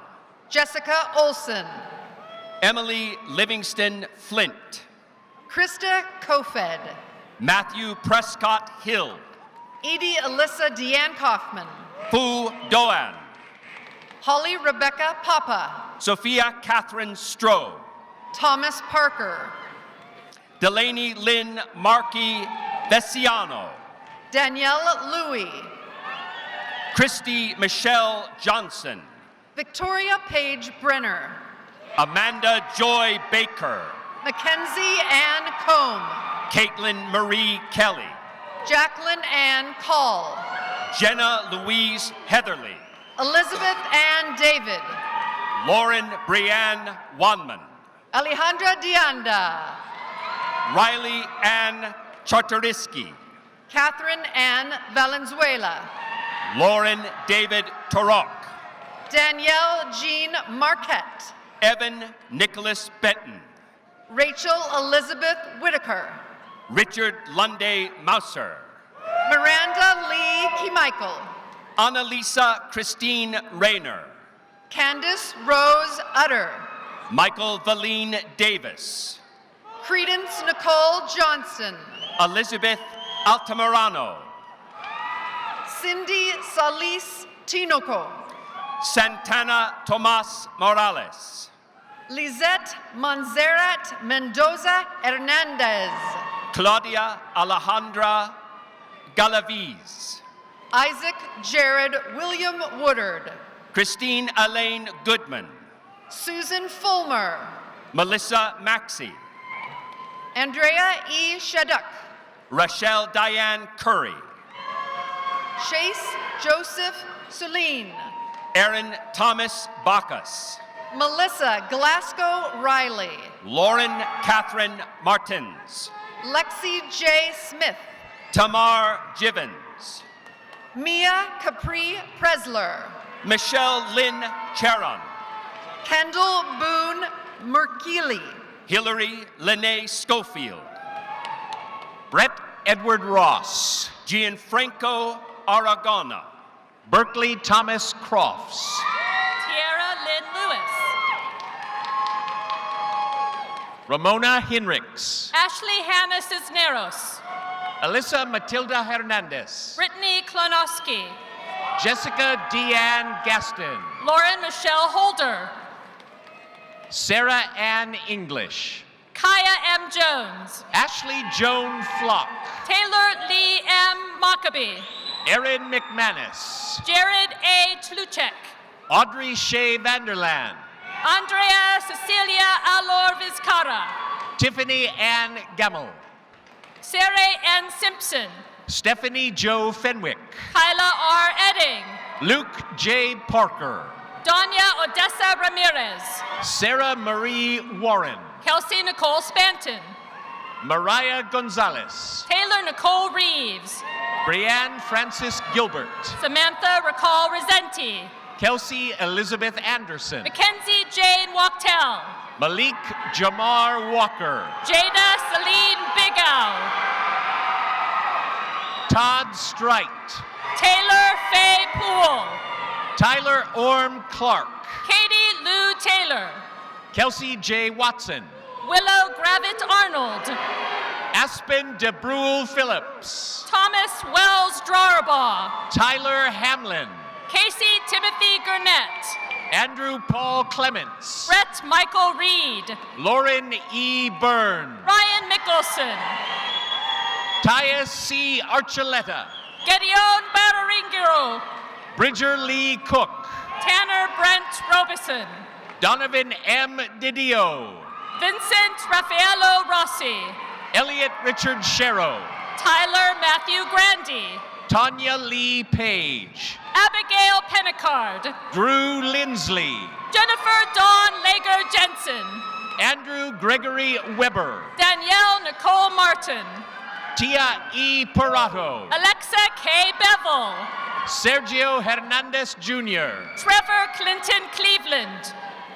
Jessica Olson, Emily Livingston Flint, Krista Kofed, Matthew Prescott Hill, Edie Alyssa Deanne Kaufman, Fu Doan, Holly Rebecca Papa, Sophia Catherine Stroh, Thomas Parker, Delaney Lynn Markey Vesiano, Danielle Louie, Christy Michelle Johnson, Victoria Page Brenner, Amanda Joy Baker, Mackenzie Ann Combe, Caitlin Marie Kelly, Jacqueline Ann Call, Jenna Louise Heatherly, Elizabeth Ann David, Lauren Brianne Wanman, Alejandra Dianda, Riley Ann Chartoriski, Catherine Ann Valenzuela, Lauren David Torok, Danielle Jean Marquette, Evan Nicholas Benton, Rachel Elizabeth Whitaker, Richard Lunday Mouser, Miranda Lee Kemichael, Annalisa Christine Rayner, Candace Rose Utter, Michael Valine Davis, Credence Nicole Johnson, Elizabeth Altamirano, Cindy Salis Tinoco, Santana Tomas Morales, Lizette Monserrat Mendoza Hernandez, Claudia Alejandra Galaviz, Isaac Jared William Woodard, Christine Elaine Goodman, Susan Fulmer, Melissa Maxey, Andrea E. Shaduk, Rochelle Diane Curry, Chase Joseph Suline, Aaron Thomas Bacchus, Melissa Glasgow Riley, Lauren Catherine Martins, Lexi J. Smith, Tamar Givens, Mia Capri Presler, Michelle Lynn Charon, Kendall Boone Merkili, Hillary Lene Schofield, Brett Edward Ross, Gianfranco Aragona, Berkeley Thomas Crofts, Tiara Lynn Lewis. Ramona Hinrichs, Ashley Hannah Cisneros. Alyssa Matilda Hernandez, Brittany Klonowski. Jessica Deanne Gaston, Lauren Michelle Holder. Sarah Ann English, Kaya M. Jones. Ashley Joan Flock, Taylor Lee M. Maccabee. Erin McManus, Jared A. Tluchek. Audrey Shea Vanderland, Andrea Cecilia Alor Vizcarra. Tiffany Ann Gamel, Sarah N. Simpson. Stephanie Jo Fenwick, Kyla R. Edding. Luke J. Parker, Donya Odessa Ramirez. Sarah Marie Warren, Kelsey Nicole Spanton. Mariah Gonzalez, Taylor Nicole Reeves. Brianne Francis Gilbert, Samantha Recall Resenti. Kelsey Elizabeth Anderson, Mackenzie Jane Wachtel. Malik Jamar Walker, Jada Celine Bigow. Todd Strite, Taylor Faye Poole. Tyler Orm Clark, Katie Lou Taylor. Kelsey J. Watson, Willow Gravett Arnold. Aspen DeBrule Phillips, Thomas Wells Drawerbaugh. Tyler Hamlin, Casey Timothy Gurnett. Andrew Paul Clements, Brett Michael Reed. Lauren E. Byrne, Ryan Mickelson. Tyus C. Archuleta, Gedeon Bararingiro. Bridger Lee Cook, Tanner Brent Robeson. Donovan M. Didio, Vincent Raffaello Rossi. Elliot Richard Sharrow, Tyler Matthew Grandy. Tanya Lee Page. Abigail Pennicard. Drew Lindsley. Jennifer Dawn Lager Jensen. Andrew Gregory Weber. Danielle Nicole Martin. Tia E. Parato. Alexa K. Bevel. Sergio Hernandez Jr. Trevor Clinton Cleveland.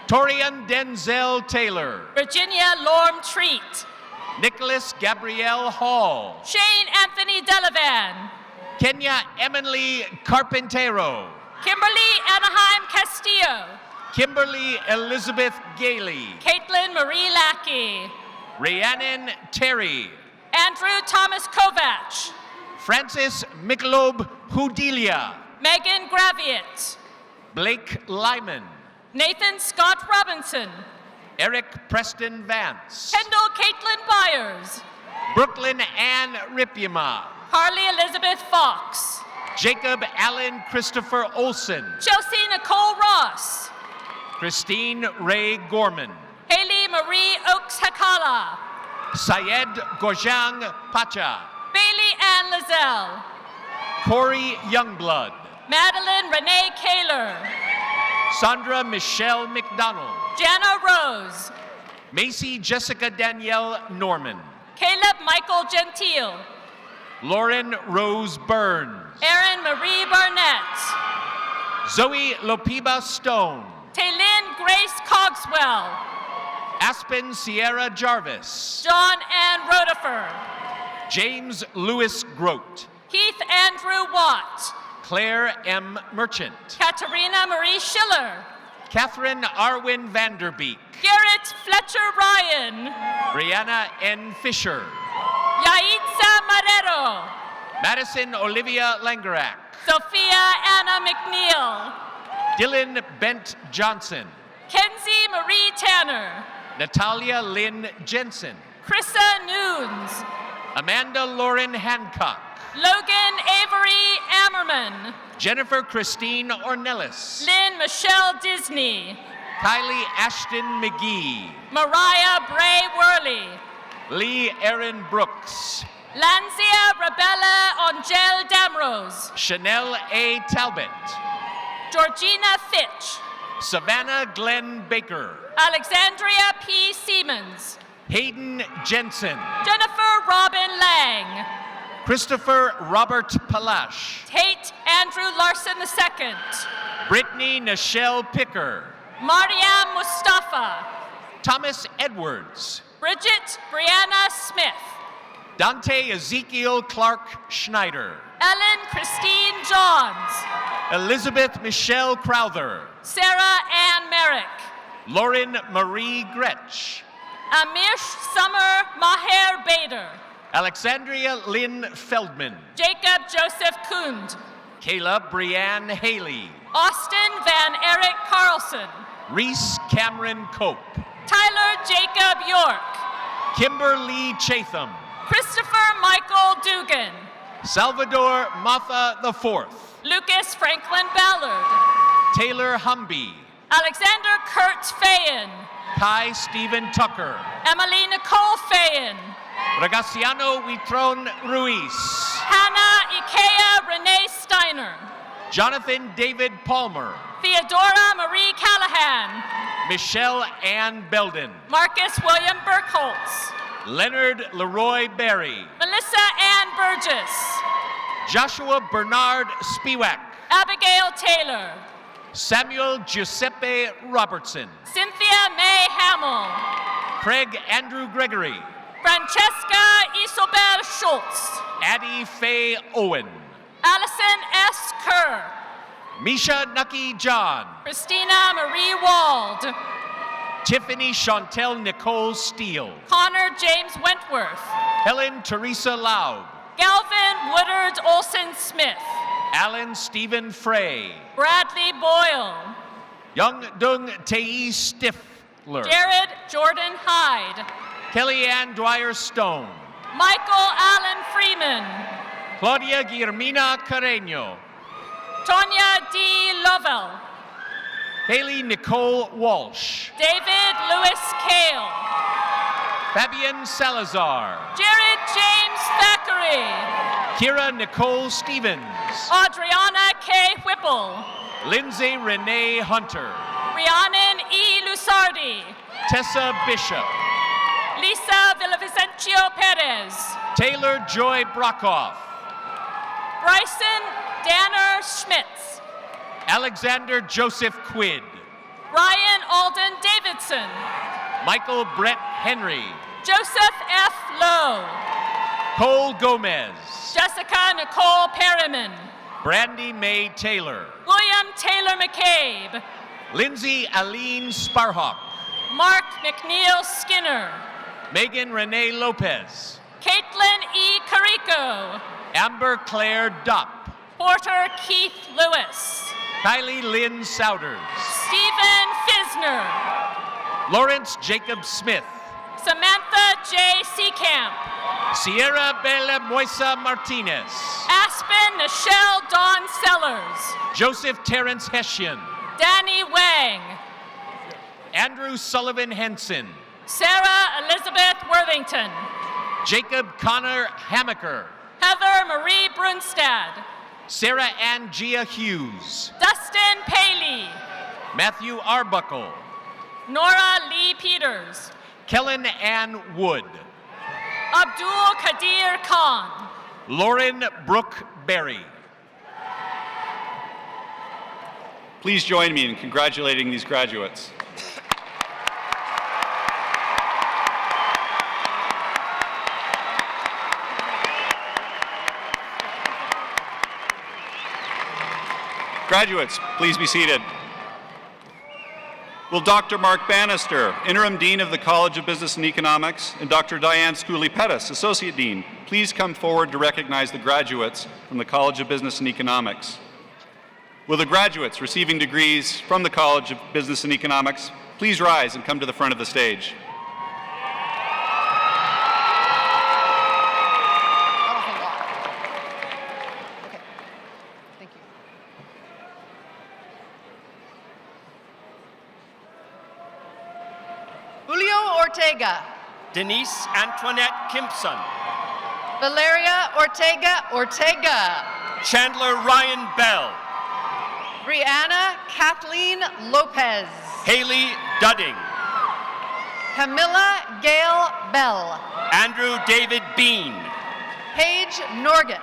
Torian Denzel Taylor. Virginia Lorm Treat. Nicholas Gabrielle Hall. Shane Anthony Delavan. Kenya Emily Carpintero. Kimberly Anaheim Castillo. Kimberly Elizabeth Gailey. Caitlin Marie Lackey. Rhiannon Terry. Andrew Thomas Kovach. Francis Michelob Hudilia. Megan Graviet. Blake Lyman. Nathan Scott Robinson. Eric Preston Vance. Kendall Caitlin Byers. Brooklyn Ann Ripyama. Harley Elizabeth Fox. Jacob Allen Christopher Olson. Chelsea Nicole Ross. Christine Ray Gorman. Haley Marie Oaks Hakala. Syed Gojang Pacha. Bailey Ann Lizelle. Corey Youngblood. Madeline Renee Kaler. Sandra Michelle McDonald. Jana Rose. Macy Jessica Danielle Norman. Caleb Michael Gentile. Lauren Rose Burns. Erin Marie Barnett. Zoe Lopiba Stone. Taylin Grace Cogswell. Aspen Sierra Jarvis. John Ann Rotifer. James Lewis Grote. Heath Andrew Watt. Claire M. Merchant. Katarina Marie Schiller. Catherine Arwin Vanderbeek. Garrett Fletcher Ryan. Brianna N. Fisher. Yaitza Marrero. Madison Olivia Langerak. Sophia Anna McNeil. Dylan Bent Johnson. Kenzie Marie Tanner. Natalia Lynn Jensen. Krissa Noons. Amanda Lauren Hancock. Logan Avery Ammerman. Jennifer Christine Ornelas. Lynn Michelle Disney. Kylie Ashton McGee. Mariah Bray Worley. Lee Aaron Brooks. Lanzia Rebella Angel Damrose. Chanel A. Talbot. Georgina Fitch. Savannah Glenn Baker. Alexandria P. Siemens. Hayden Jensen. Jennifer Robin Lang. Christopher Robert Palash. Tate Andrew Larson II. Brittany Nichelle Picker. Mariam Mustafa. Thomas Edwards. Bridget Brianna Smith. Dante Ezekiel Clark Schneider. Ellen Christine Johns. Elizabeth Michelle Crowther. Sarah Ann Merrick. Lauren Marie Gretsch. Amish Summer Maher Bader. Alexandria Lynn Feldman. Jacob Joseph Kund. Kayla Brianne Haley. Austin Van Eric Carlson. Reese Cameron Cope. Tyler Jacob York. Kimberly Chatham. Christopher Michael Dugan. Salvador Matha IV. Lucas Franklin Ballard. Taylor Humby. Alexander Kurt Fayen. Kai Stephen Tucker. Emily Nicole Fayen. Regaciano Huitron Ruiz. Hannah Ikea Renee Steiner. Jonathan David Palmer. Theodora Marie Callahan. Michelle Ann Belden. Marcus William Burkholtz. Leonard Leroy Berry. Melissa Ann Burgess. Joshua Bernard Spiewak. Abigail Taylor. Samuel Giuseppe Robertson. Cynthia May Hamill. Craig Andrew Gregory. Francesca Isobel Schultz. Addie Faye Owen. Allison S. Kerr. Misha Nucky John. Christina Marie Wald. Tiffany Chantel Nicole Steele. Connor James Wentworth. Helen Teresa Laub. Galvin Woodard Olson Smith. Alan Stephen Frey. Bradley Boyle. Young Dung Tei Stifler. Jared Jordan Hyde. Kellyanne Dwyer Stone. Michael Allen Freeman. Claudia Guillermina Carreño. Tonya D. Lovell. Haley Nicole Walsh. David Lewis Kale. Fabian Salazar. Jared James Thackeray. Gregory. Kira Nicole Stevens. Adriana K. Whipple. Lindsay Renee Hunter. Rhiannon E. Lusardi. Tessa Bishop. Lisa Villavicencio Perez. Taylor Joy Brockhoff. Bryson Danner Schmitz. Alexander Joseph Quid. Ryan Alden Davidson. Michael Brett Henry. Joseph F. Lowe. Cole Gomez. Jessica Nicole Perriman. Brandy Mae Taylor. William Taylor McCabe. Lindsay Aline Sparhawk. Mark McNeil Skinner. Megan Renee Lopez. Caitlin E. Carico. Amber Claire Dopp. Porter Keith Lewis. Kylie Lynn Souders. Stephen Fisner. Lawrence Jacob Smith. Samantha J. Seacamp. Sierra Bella Moisa Martinez. Aspen Michelle Dawn Sellers. Joseph Terrence Hessian. Danny Wang. Andrew Sullivan Henson. Sarah Elizabeth Worthington. Jacob Connor Hamaker. Heather Marie Brunstad. Sarah Ann Gia Hughes. Dustin Paley. Matthew Arbuckle. Nora Lee Peters. Kellen Ann Wood. Abdul Kadir Khan. Lauren Brooke Berry. Please join me in congratulating these graduates. Graduates, please be seated. Will Dr. Mark Bannister, Interim Dean of the College of Business and Economics, and Dr. Diane Schooley-Pettis, Associate Dean, please come forward to recognize the graduates from the College of Business and Economics. Will the graduates receiving degrees from the College of Business and Economics please rise and come to the front of the stage? Ortega. Denise Antoinette Kimpson. Valeria Ortega. Chandler Ryan Bell. Brianna Kathleen Lopez. Haley Dudding. Camilla Gail Bell. Andrew David Bean. Paige Norgett.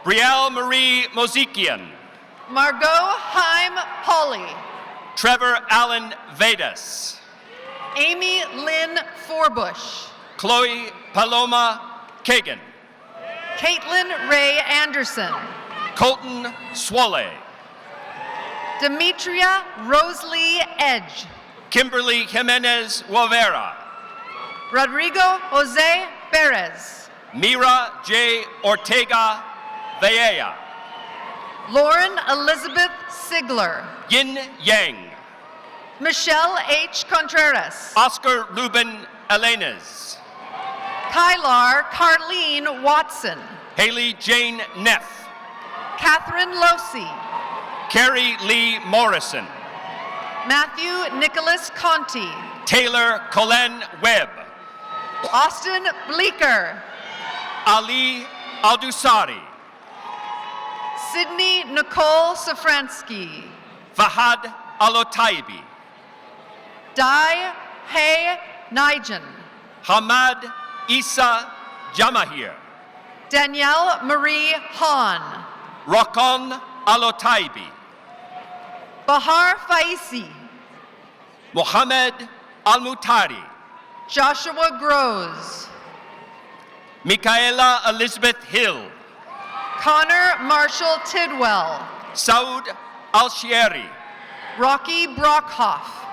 Brielle Marie Mozikian. Margot Heim Pauley. Trevor Allen Vedas. Amy Lynn Forbush. Chloe Paloma Kagan. Caitlin Ray Anderson. Colton Swale. Demetria Rosalie Edge. Kimberly Jimenez Wavera. Rodrigo Jose Perez. Mira J. Ortega Vallea. Lauren Elizabeth Sigler. Yin Yang. Michelle H. Contreras. Oscar Ruben Elenes. Kylar Carleen Watson. Haley Jane Neff. Catherine Losi. Carrie Lee Morrison. Matthew Nicholas Conti. Taylor Colin Webb. Austin Bleeker. Ali Aldusari. Sydney Nicole Safransky. Fahad Alotaibi. Dai Hay Nijan. Hamad Isa Jamahir. Danielle Marie Hahn. Rokon Alotaibi. Bahar Faisi. Mohammed Almutari. Joshua Groves. Michaela Elizabeth Hill. Connor Marshall Tidwell. Saud Al-Shieri. Rocky Brockhoff.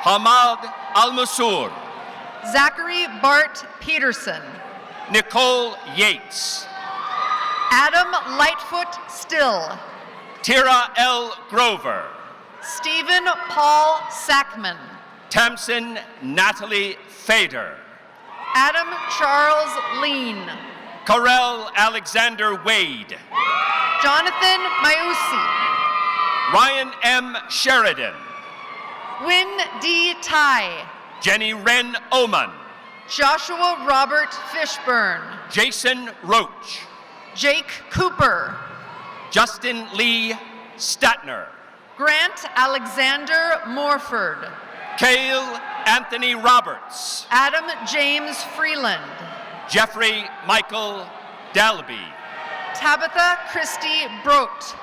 Hamad Al-Musur. Zachary Bart Peterson. Nicole Yates. Adam Lightfoot Still. Tira L. Grover. Stephen Paul Sackman. Tamsin Natalie Fader. Adam Charles Lean. Corel Alexander Wade. Jonathan Mayusi. Ryan M. Sheridan. Win D. Tai. Jenny Wren Oman. Joshua Robert Fishburne. Jason Roach. Jake Cooper. Justin Lee Statner. Grant Alexander Morford. Cale Anthony Roberts. Adam James Freeland. Jeffrey Michael Dalby. Tabitha Christie Brote.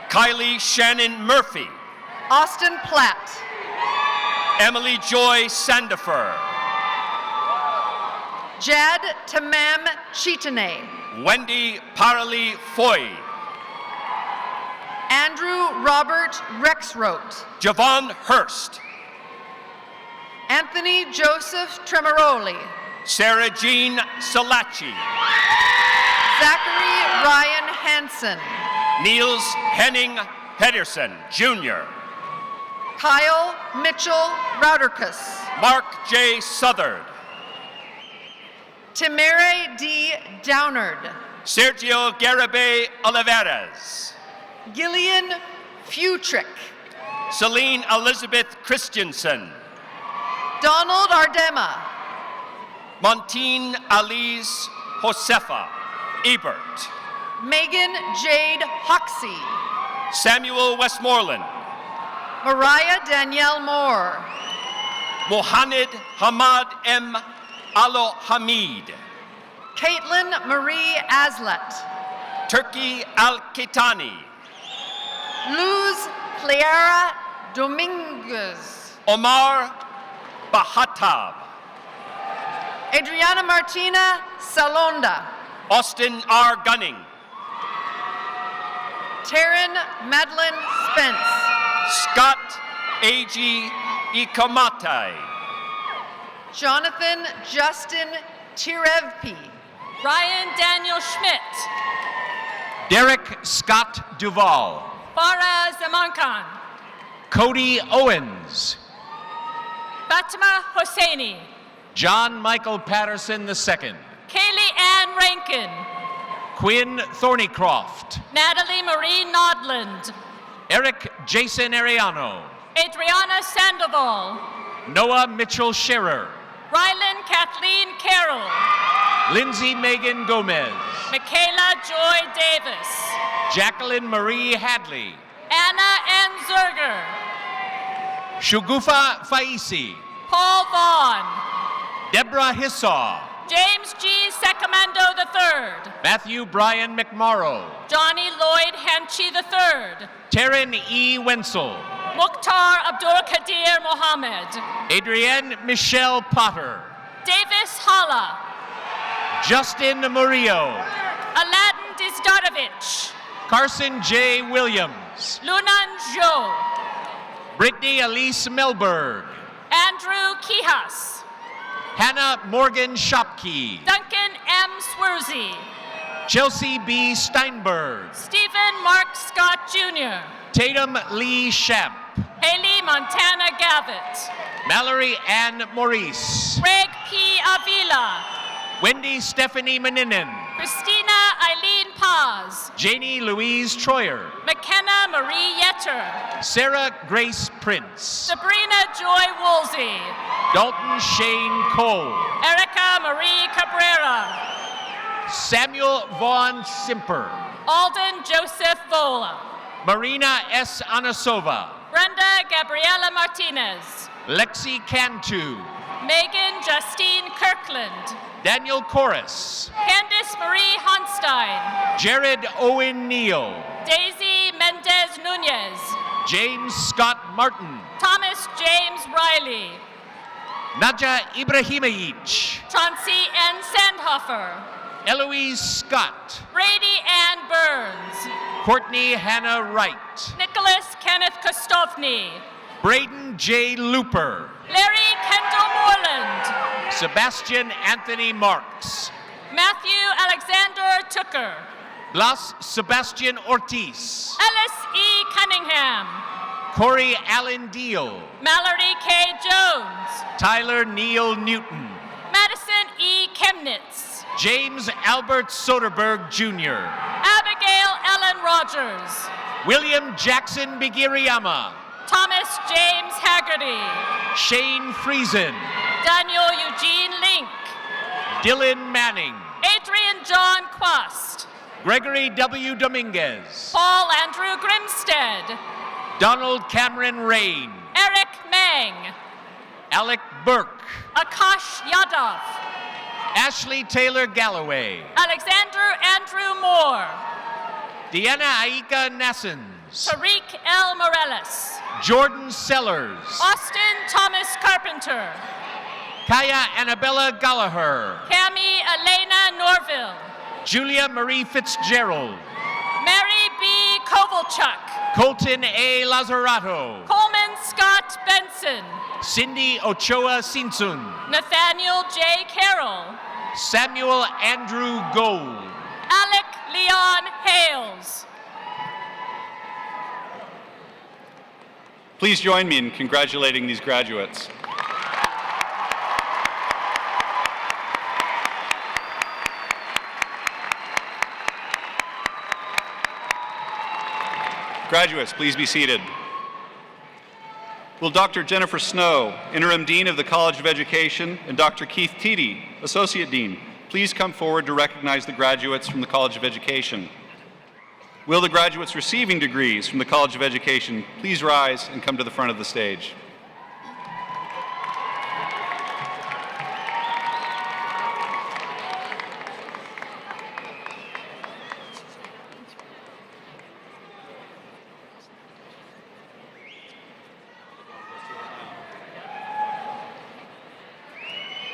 Kylie Shannon Murphy. Austin Platt. Emily Joy Sandifer. Jad Tamam Cheatonay. Wendy Parley Foy. Andrew Robert Rexroth. Javon Hurst. Anthony Joseph Tremoroli. Sarah Jean Salachi. Zachary Ryan Hansen. Niels Henning Pedersen, Jr. Kyle Mitchell Rauderkus. Mark J. Southard. Timere D. Downard. Sergio Garibay Oliveras. Gillian Futrick. Celine Elizabeth Christensen. Donald Ardema. Montine Alice Josefa Ebert. Megan Jade Hoxie. Samuel Westmoreland. Mariah Danielle Moore. Mohamed Hamad M. Alo Hamid. Caitlin Marie Aslet. Turkey Al-Kitani. Luz Clara Dominguez. Omar Bahatab. Adriana Martina Salonda. Austin R. Gunning. Taryn Madeline Spence. Scott A.G. Ikomatai. Jonathan Justin Tirevpi. Ryan Daniel Schmidt. Derek Scott Duval. Farah Zamankan. Cody Owens. Fatima Hosseini. John Michael Patterson II. Kaylee Ann Rankin. Quinn Thornycroft. Natalie Marie Nodland. Eric Jason Ariano. Adriana Sandoval. Noah Mitchell Scherer. Rylan Kathleen Carroll. Lindsay Megan Gomez. Michaela Joy Davis. Jacqueline Marie Hadley. Anna N. Zerger. Shugufa Faisi. Paul Vaughn. Deborah Hissaw. James G. Sacramento III. Matthew Brian McMorrow. Johnny Lloyd Hanchi III. Taryn E. Wenzel. Mukhtar Abdul Qadir Mohammed. Adrienne Michelle Potter. Davis Hala. Justin Murillo. Aladdin Dizdarovich. Carson J. Williams. Lunan Zhou. Brittany Elise Melberg. Andrew Kihas. Hannah Morgan Shopkey. Duncan M. Swersey. Chelsea B. Steinberg. Stephen Mark Scott Jr. Tatum Lee Shamp. Haley Montana Gavitt. Mallory Ann Maurice. Greg P. Avila. Wendy Stephanie Meninen. Christina Eileen Paz. Janie Louise Troyer. McKenna Marie Yetter. Sarah Grace Prince. Sabrina Joy Woolsey. Dalton Shane Cole. Erica Marie Cabrera. Samuel Vaughn Simper. Alden Joseph Vola. Marina S. Anasova. Brenda Gabriela Martinez. Lexi Cantu. Megan Justine Kirkland. Daniel Corris. Candice Marie Honstein. Jared Owen Neal. Daisy Mendez Nunez. James Scott Martin. Thomas James Riley. Nadja Ibrahimovic. Chauncey N. Sandhofer. Eloise Scott. Brady Ann Burns. Courtney Hannah Wright. Nicholas Kenneth Kostovny. Braden J. Looper. Larry Kendall Moreland. Sebastian Anthony Marks. Matthew Alexander Tooker. Blas Sebastian Ortiz. Ellis E. Cunningham. Corey Allen Deal. Mallory K. Jones. Tyler Neal Newton. Madison E. Chemnitz. James Albert Soderberg Jr. Abigail Ellen Rogers. William Jackson Bigiriyama. Thomas James Haggerty. Shane Friesen. Daniel Eugene Link. Dylan Manning. Adrian John Quast. Gregory W. Dominguez. Paul Andrew Grimstead. Donald Cameron Rain. Eric Mang. Alec Burke. Akash Yadav. Ashley Taylor Galloway. Alexander Andrew Moore. Deanna Aika Nassens. Tariq L. Morales. Jordan Sellers. Austin Thomas Carpenter. Kaya Annabella Gallagher. Cami Elena Norville. Julia Marie Fitzgerald. Mary B. Kovalchuk. Colton A. Lazzarato. Coleman Scott Benson. Cindy Ochoa Sinsun. Nathaniel J. Carroll. Samuel Andrew Gold. Alec Leon Hales. Please join me in congratulating these graduates. Graduates, please be seated. Will Dr. Jennifer Snow, Interim Dean of the College of Education, and Dr. Keith Teedy, Associate Dean, please come forward to recognize the graduates from the College of Education. Will the graduates receiving degrees from the College of Education please rise and come to the front of the stage?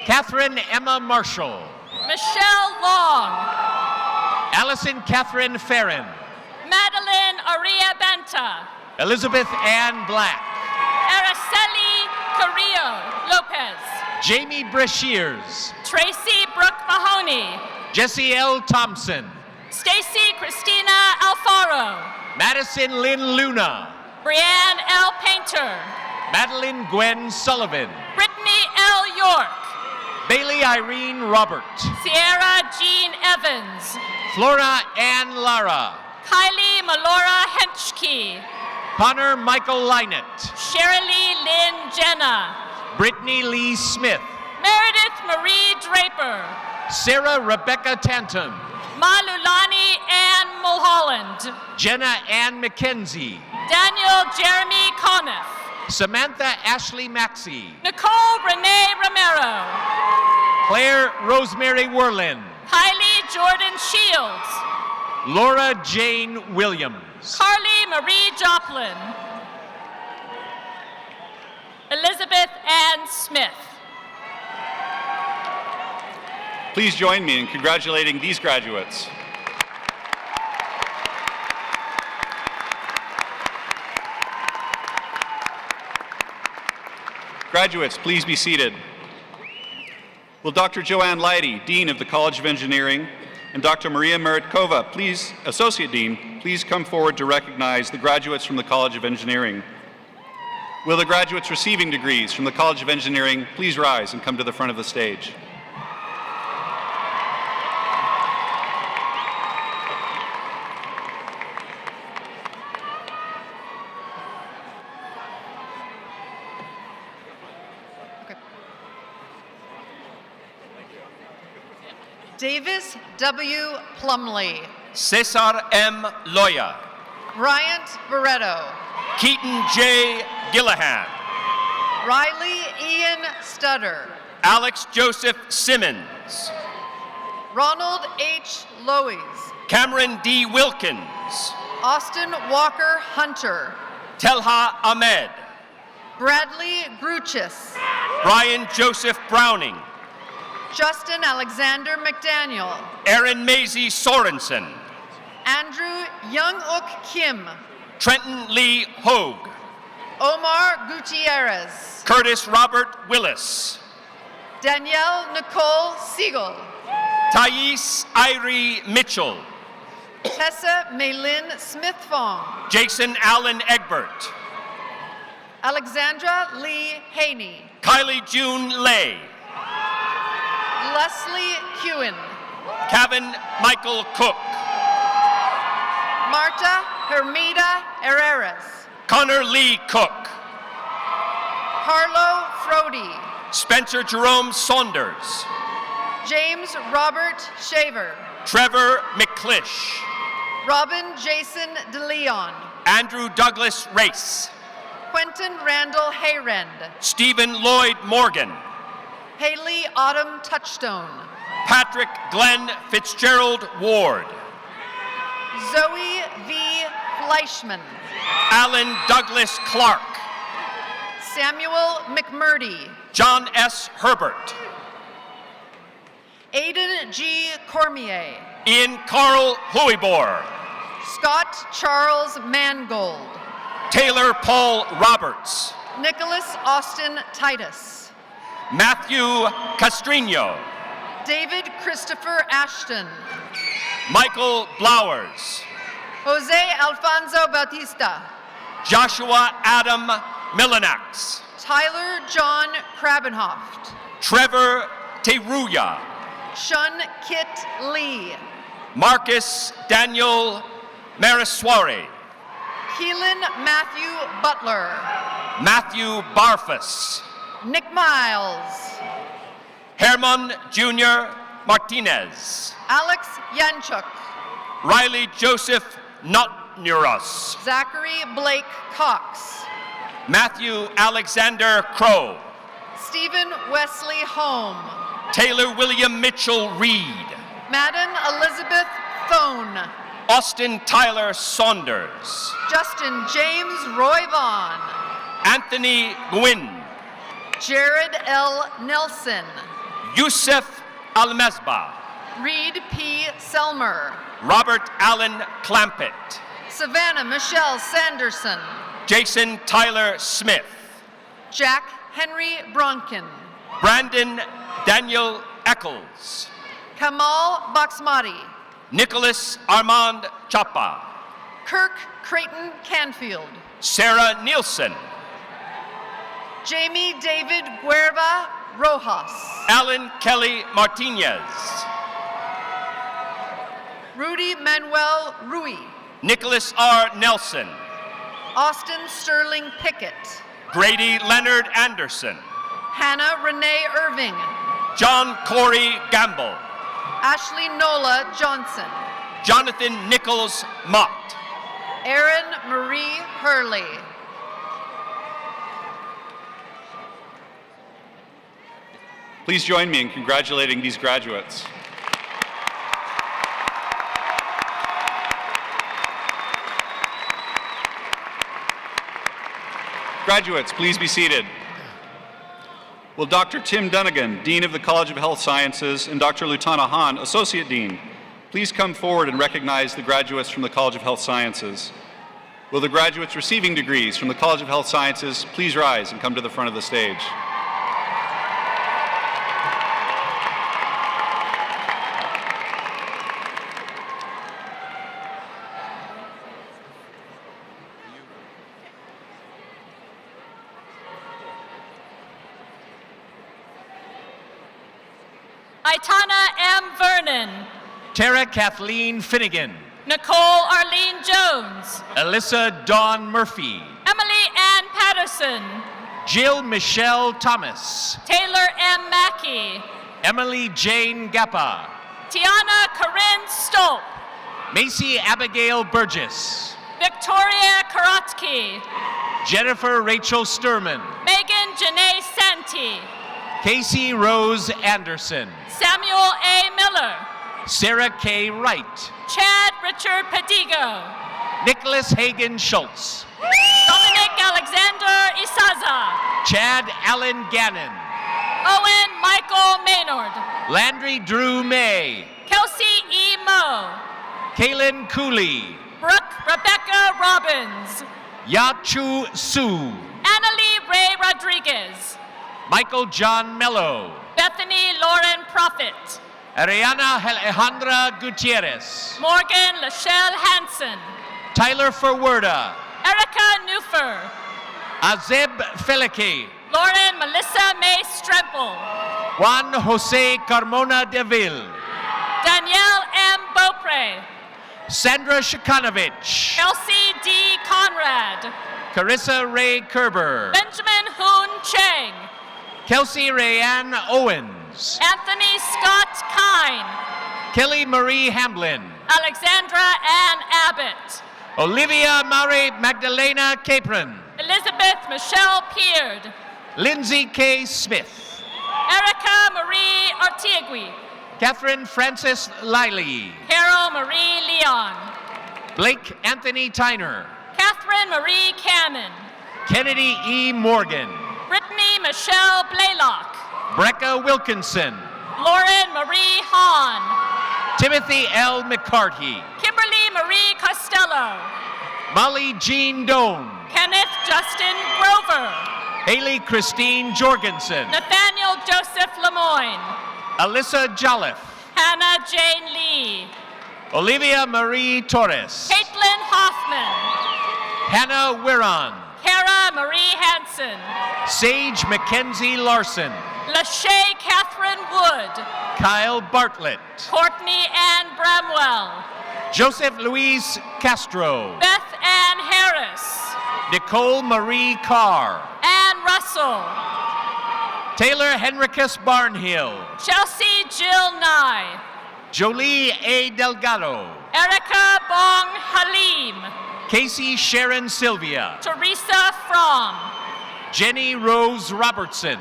Catherine Emma Marshall. Michelle Long. Allison Catherine Farron. Madeline Aria Banta. Elizabeth Ann Black. Araceli Carrillo Lopez. Jamie Brashears. Tracy Brooke Mahoney. Jesse L. Thompson. Stacy Christina Alfaro. Madison Lynn Luna. Brianne L. Painter. Madeline Gwen Sullivan. Brittany L. York. Bailey Irene Robert. Sierra Jean Evans. Flora Ann Lara. Kylie Melora Henschke. Connor Michael Lynett. Shirley Lynn Jenna. Brittany Lee Smith. Meredith Marie Draper. Sarah Rebecca Tanton. Malulani Ann Mulholland. Jenna Ann McKenzie. Daniel Jeremy Conniff. Samantha Ashley Maxey. Nicole Renee Romero. Claire Rosemary Werlin. Kylie Jordan Shields. Laura Jane Williams. Carly Marie Joplin. Elizabeth Ann Smith. Please join me in congratulating these graduates. Graduates, please be seated. Will Dr. Joanne Leidy, Dean of the College of Engineering, and Dr. Maria Meritkova, please, Associate Dean, please come forward to recognize the graduates from the College of Engineering. Will the graduates receiving degrees from the College of Engineering please rise and come to the front of the stage? Davis W. Plumley. Cesar M. Loya. Bryant Barreto. Keaton J. Gillahan. Riley Ian Stutter. Alex Joseph Simmons. Ronald H. Loeys. Cameron D. Wilkins. Austin Walker Hunter. Telha Ahmed. Bradley Gruchis. Brian Joseph Browning. Justin Alexander McDaniel. Aaron Maisie Sorensen. Andrew Young-Uk Kim. Trenton Lee Hogue. Omar Gutierrez. Curtis Robert Willis. Danielle Nicole Siegel. Thais Irie Mitchell. Tessa Maylin Smith-Fong. Jason Allen Egbert. Alexandra Lee Haney. Kylie June Lay. Leslie Kewen. Kevin Michael Cook. Marta Hermida Herreras. Connor Lee Cook. Carlo Frody. Spencer Jerome Saunders. James Robert Shaver. Trevor McClish. Robin Jason DeLeon. Andrew Douglas Race. Quentin Randall Hayrend. Stephen Lloyd Morgan. Haley Autumn Touchstone. Patrick Glenn Fitzgerald Ward. Zoe V. Fleischman. Alan Douglas Clark. Samuel McMurdy. John S. Herbert. Aidan G. Cormier. Ian Carl Huibor. Scott Charles Mangold. Taylor Paul Roberts. Nicholas Austin Titus. Matthew Castrino. David Christopher Ashton. Michael Blowers. Jose Alfonso Bautista. Joshua Adam Millinax. Tyler John Krabenhoft. Trevor Teruya. Shun Kit Lee. Marcus Daniel Mariswari. Keelan Matthew Butler. Matthew Barfus. Nick Miles. Herman Jr. Martinez. Alex Yanchuk. Riley Joseph Notnuros. Zachary Blake Cox. Matthew Alexander Crow. Stephen Wesley Holm. Taylor William Mitchell Reed. Madden Elizabeth Thone. Austin Tyler Saunders. Justin James Roy Vaughn. Anthony Gwynn. Jared L. Nelson. Yusuf Almezba. Reed P. Selmer. Robert Allen Clampett. Savannah Michelle Sanderson. Jason Tyler Smith. Jack Henry Bronkin. Brandon Daniel Eccles. Kamal Baksmati. Nicholas Armand Chapa. Kirk Creighton Canfield. Sarah Nielsen. Jamie David Guerva Rojas. Alan Kelly Martinez. Rudy Manuel Rui. Nicholas R. Nelson. Austin Sterling Pickett. Grady Leonard Anderson. Hannah Renee Irving. John Corey Gamble. Ashley Nola Johnson. Jonathan Nichols Mott. Erin Marie Hurley. Please join me in congratulating these graduates. Graduates, please be seated. Will Dr. Tim Dunnigan, Dean of the College of Health Sciences, and Dr. Lutana Hahn, Associate Dean, please come forward and recognize the graduates from the College of Health Sciences. Will the graduates receiving degrees from the College of Health Sciences please rise and come to the front of the stage. Itana M. Vernon. Tara Kathleen Finnegan. Nicole Arlene Jones. Alyssa Dawn Murphy. Emily Ann Patterson. Jill Michelle Thomas. Taylor M. Mackey. Emily Jane Gappa. Tiana Corinne Stolp. Macy Abigail Burgess. Victoria Karatsky. Jennifer Rachel Sturman. Megan Janae Santee. Casey Rose Anderson. Samuel A. Miller. Sarah K. Wright. Chad Richard Padigo. Nicholas Hagan Schultz. Dominic Alexander Isaza. Chad Allen Gannon. Owen Michael Maynard. Landry Drew May. Kelsey E. Moe. Kaylin Cooley. Brooke Rebecca Robbins. Yachu Su. Annalie Ray Rodriguez. Michael John Mello. Bethany Lauren Prophet. Ariana Alejandra Gutierrez. Morgan Lachelle Hansen. Tyler Ferwerda. Erica Newfer. Azeb Felike. Lauren Melissa May Stremple. Juan Jose Carmona Deville. Danielle M. Beaupre. Sandra Shikanovich. Elsie D. Conrad. Carissa Ray Kerber. Benjamin Hoon Chang. Kelsey Rayanne Owens. Williams. Anthony Scott Kine. Kelly Marie Hamblin. Alexandra Ann Abbott. Olivia Mari Magdalena Capron. Elizabeth Michelle Peard. Lindsay K. Smith. Erica Marie Artiegui. Catherine Frances Liley. Carol Marie Leon. Blake Anthony Tyner. Catherine Marie Cannon. Kennedy E. Morgan. Brittany Michelle Blaylock. Brecca Wilkinson. Lauren Marie Hahn. Timothy L. McCarthy. Kimberly Marie Costello. Molly Jean Doan. Kenneth Justin Grover. Haley Christine Jorgensen. Nathaniel Joseph Lemoyne. Alyssa Jolliffe. Hannah Jane Lee. Olivia Marie Torres. Caitlin Hoffman. Hannah Wiron. Kara Marie Hansen. Sage Mackenzie Larson. Lachey Catherine Wood. Kyle Bartlett. Courtney Ann Bramwell. Joseph Luis Castro. Beth Ann Harris. Nicole Marie Carr. Ann Russell. Taylor Henricus Barnhill. Chelsea Jill Nye. Jolie A. Delgado. Erica Bong Halim. Casey Sharon Sylvia. Teresa Fromm. Jenny Rose Robertson.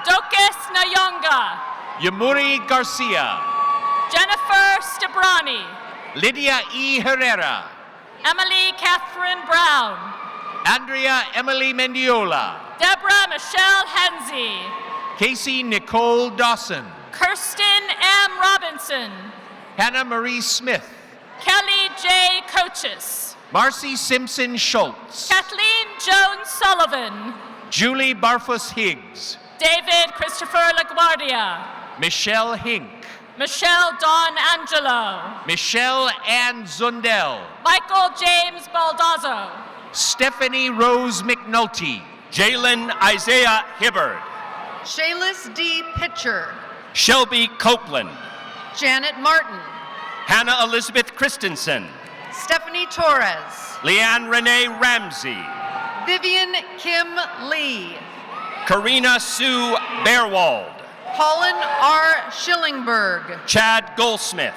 Dokis Nayonga. Yamuri Garcia. Jennifer Stabrani. Lydia E. Herrera. Emily Catherine Brown. Andrea Emily Mendiola. Deborah Michelle Henze. Casey Nicole Dawson. Kirsten M. Robinson. Hannah Marie Smith. Kelly J. Coaches. Marcy Simpson Schultz. Kathleen Jones Sullivan. Julie Barfus Higgs. David Christopher LaGuardia. Michelle Hink. Michelle Dawn Angelo. Michelle Ann Zundel. Michael James Baldazzo. Stephanie Rose McNulty. Jalen Isaiah Hibbard. Shaylis D. Pitcher. Shelby Copeland. Janet Martin. Hannah Elizabeth Christensen. Stephanie Torres. Leanne Renee Ramsey. Vivian Kim Lee. Karina Sue Bearwald. Colin R. Schillingberg. Chad Goldsmith.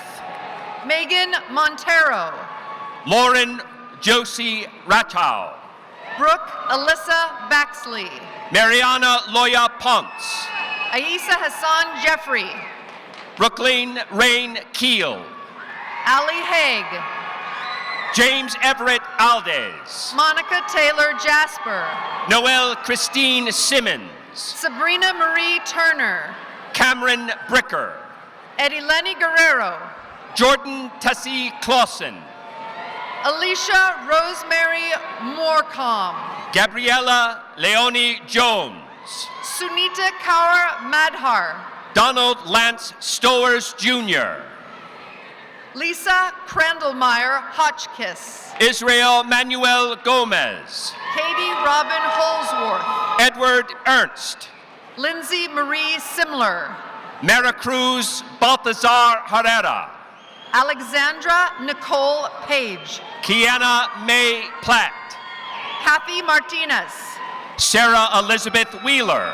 Megan Montero. Lauren Josie Rattow. Brooke Alyssa Baxley. Mariana Loya Ponce. Aisa Hassan Jeffrey. Brooklyn Rain Keel. Ali Haig. James Everett Aldez. Monica Taylor Jasper. Noelle Christine Simmons. Sabrina Marie Turner. Cameron Bricker. Eddie Lenny Guerrero. Jordan Tessie Clausen. Alicia Rosemary Morecom. Gabriella Leonie Jones. Sunita Kaur Madhar. Donald Lance Stowers Jr. Lisa Crandallmeyer Hotchkiss. Israel Manuel Gomez. Katie Robin Holsworth. Edward Ernst. Lindsay Marie Simler. Maricruz Baltazar Herrera. Alexandra Nicole Page. Kiana May Platt. Kathy Martinez. Sarah Elizabeth Wheeler.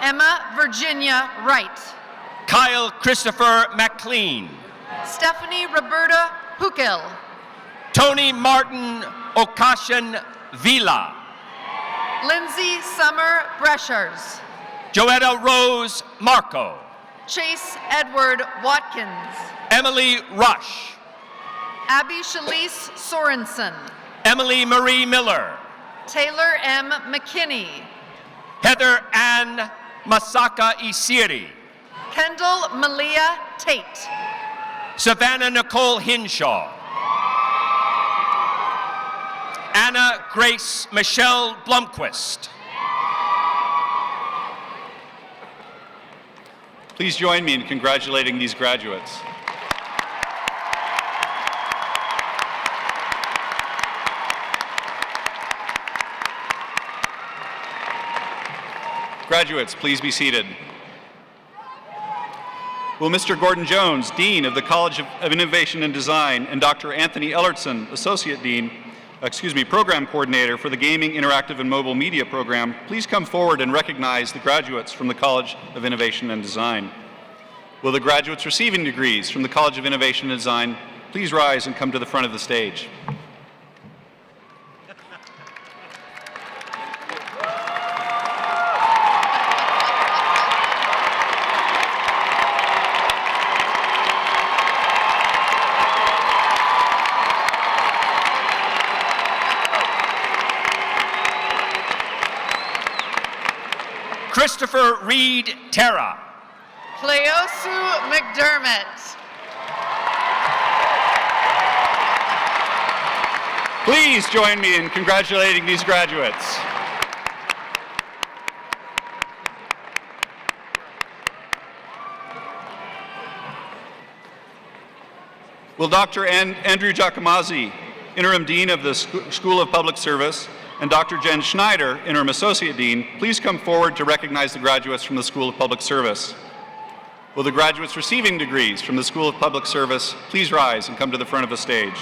Emma Virginia Wright. Kyle Christopher McLean. Stephanie Roberta Hukel. Tony Martin Ocasio Vila. Lindsay Summer Breschers. Joetta Rose Marco. Chase Edward Watkins. Emily Rush. Abby Shalise Sorensen. Emily Marie Miller. Taylor M. McKinney. Heather Ann Masaka Isiri. Kendall Malia Tate. Savannah Nicole Hinshaw. Anna Grace Michelle Blumquist. Please join me in congratulating these graduates. Graduates, please be seated. Will Mr. Gordon Jones, Dean of the College of Innovation and Design, and Dr. Anthony Ellertson, Associate Dean, Program Coordinator for the Gaming, Interactive, and Mobile Media Program, please come forward and recognize the graduates from the College of Innovation and Design. Will the graduates receiving degrees from the College of Innovation and Design please rise and come to the front of the stage? Christopher Reed Terra. Cleosu McDermott. Please join me in congratulating these graduates. Will Dr. Andrew Giacomazzi, Interim Dean of the School of Public Service, and Dr. Jen Schneider, Interim Associate Dean, please come forward to recognize the graduates from the School of Public Service. Will the graduates receiving degrees from the School of Public Service please rise and come to the front of the stage?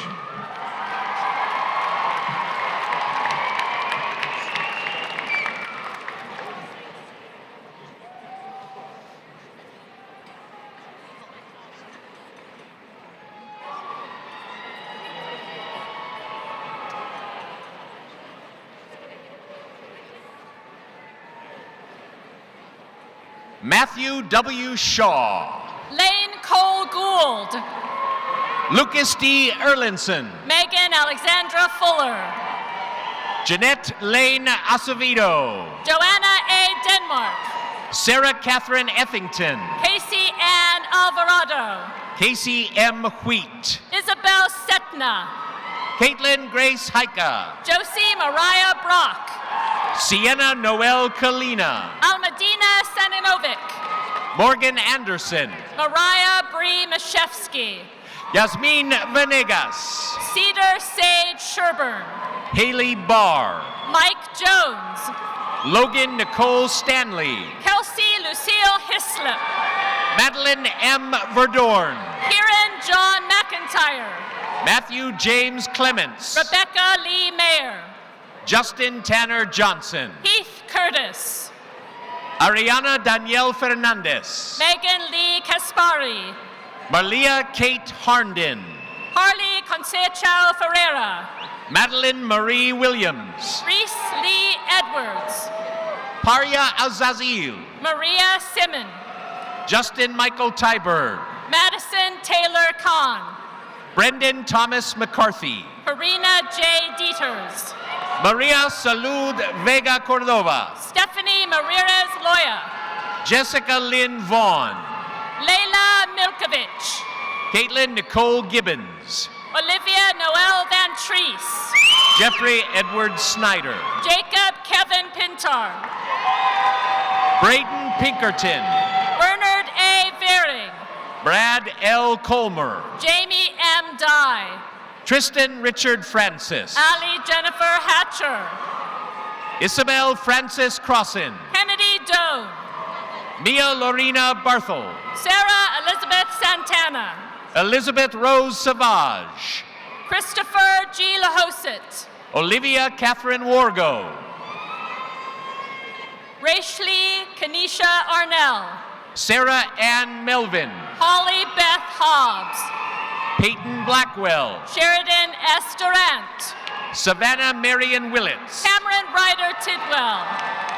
Matthew W. Shaw. Lane Cole Gould. Lucas D. Erlinson. Megan Alexandra Fuller. Jeanette Lane Acevedo. Joanna A. Denmark. Sarah Catherine Effington. Casey Ann Alvarado. Casey M. Wheat. Isabel Setna. Caitlin Grace Haika. Josie Mariah Brock. Sienna Noel Kalina. Almadina Saninovic. Morgan Anderson. Mariah Bree Mashevsky. Yasmin Venegas. Cedar Sage Sherburne. Haley Barr. Mike Jones. Logan Nicole Stanley. Kelsey Lucille Hislop. Madeline M. Verdorn. Kieran John McIntyre. Matthew James Clements. Rebecca Lee Mayer. Justin Tanner Johnson. Heath Curtis. Ariana Danielle Fernandez. Megan Lee Kaspari. Marlia Kate Harnden. Harley Conceição Ferreira. Madeline Marie Williams. Reese Lee Edwards. Parya Azazil. Maria Simon. Justin Michael Tyberg. Madison Taylor Kahn. Brendan Thomas McCarthy. Karina J. Dieters. Maria Salud Vega Cordova. Stephanie Marirez Loya. Jessica Lynn Vaughn. Layla Milkovich. Caitlin Nicole Gibbons. Olivia Noel Van Treese. Jeffrey Edward Snyder. Jacob Kevin Pintar. Braden Pinkerton. Bernard A. Vering. Brad L. Colmer. Jamie M. Dye. Tristan Richard Francis. Ali Jennifer Hatcher. Isabel Francis Crossan. Kennedy Doan. Mia Lorena Barthel. Sarah Elizabeth Santana. Elizabeth Rose Savage. Christopher G. Lahosit. Olivia Catherine Wargo. Rachely Kanisha Arnell. Sarah Ann Melvin. Holly Beth Hobbs. Peyton Blackwell. Sheridan S. Durant. Savannah Marion Willits. Cameron Ryder Tidwell.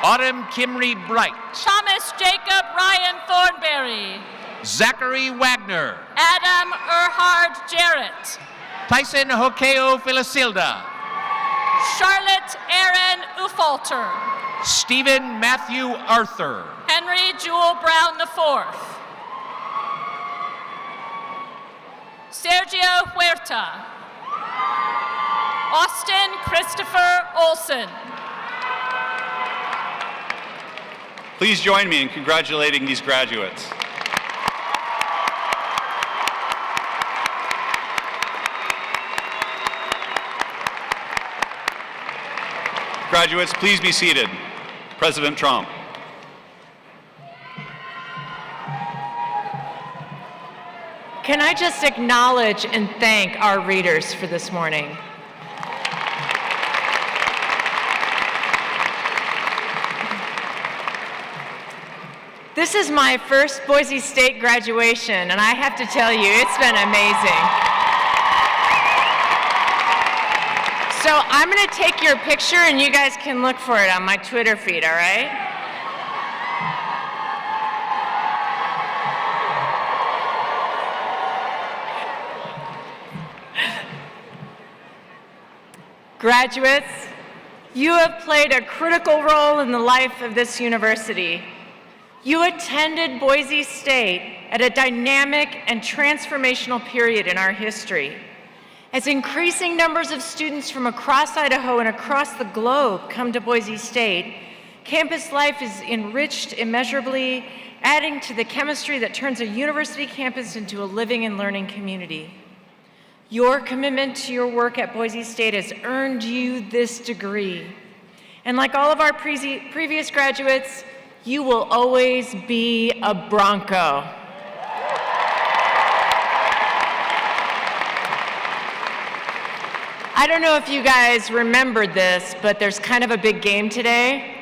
Autumn Kimry Bright. Thomas Jacob Ryan Thornberry. Zachary Wagner. Adam Erhard Jarrett. Tyson Hokeo Philisilda. Charlotte Aaron Ufalter. Stephen Matthew Arthur. Henry Jewel Brown IV. Sergio Huerta. Austin Christopher Olson. Please join me in congratulating these graduates. Graduates, please be seated. President Trump. Can I just acknowledge and thank our readers for this morning? This This is my first Boise State graduation, and I have to tell you, it's been amazing. So I'm going to take your picture, and you guys can look for it on my Twitter feed, all right? Graduates, you have played a critical role in the life of this university. You attended Boise State at a dynamic and transformational period in our history. As increasing numbers of students from across Idaho and across the globe come to Boise State, campus life is enriched immeasurably, adding to the chemistry that turns a university campus into a living and learning community. Your commitment to your work at Boise State has earned you this degree. And like all of our previous graduates, you will always be a Bronco. I don't know if you guys remembered this, but there's kind of a big game today.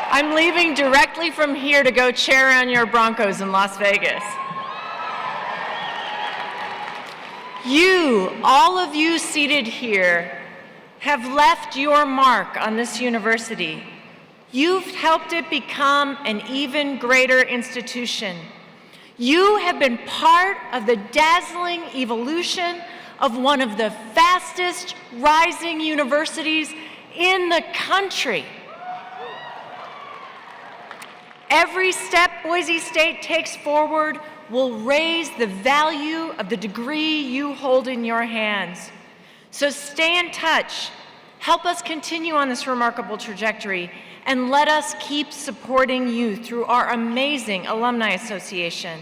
I'm leaving directly from here to go cheer on your Broncos in Las Vegas. You, all of you seated here, have left your mark on this university. You've helped it become an even greater institution. You have been part of the dazzling evolution of one of the fastest rising universities in the country. Every step Boise State takes forward will raise the value of the degree you hold in your hands. So stay in touch, help us continue on this remarkable trajectory, and let us keep supporting you through our amazing Alumni Association.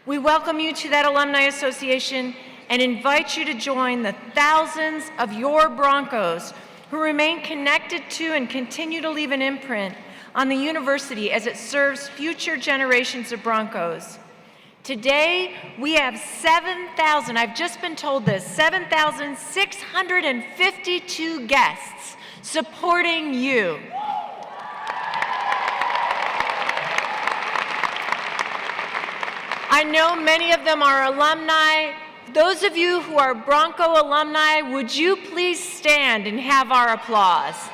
We welcome you to that Alumni Association and invite you to join the thousands of your Broncos who remain connected to and continue to leave an imprint on the university as it serves future generations of Broncos. Today, we have 7,000, I've just been told this, 7,652 guests supporting you. I know many of them are alumni. Those of you who are Bronco alumni, would you please stand and have our applause?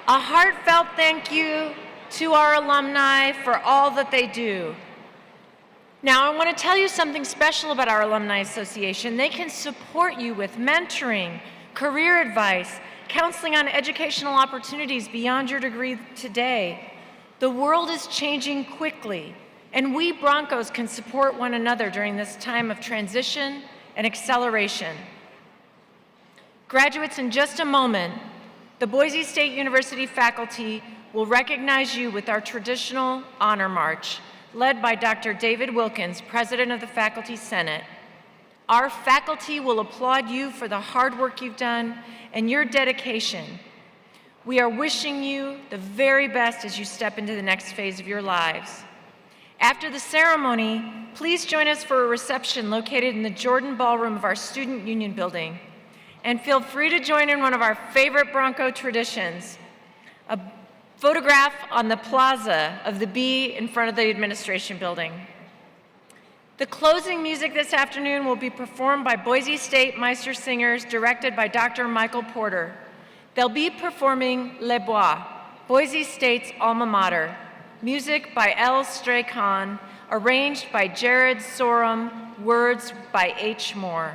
A heartfelt thank you to our alumni for all that they do. Now, I want to tell you something special about our Alumni Association. They can support you with mentoring, career advice, counseling on educational opportunities beyond your degree today. The world is changing quickly, and we Broncos can support one another during this time of transition and acceleration. Graduates, in just a moment, the Boise State University faculty will recognize you with our traditional honor march, led by Dr. David Wilkins, President of the Faculty Senate. Our faculty will applaud you for the hard work you've done and your dedication. We are wishing you the very best as you step into the next phase of your lives. After the ceremony, please join us for a reception located in the Jordan Ballroom of our Student Union Building. And feel free to join in one of our favorite Bronco traditions, a photograph on the plaza of the B in front of the administration building. The closing music this afternoon will be performed by Boise State Meister Singers, directed by Dr. Michael Porter. They'll be performing Les Bois, Boise State's alma mater, music by L. Stray-Kahn, arranged by Jared Sorum, words by H. Moore.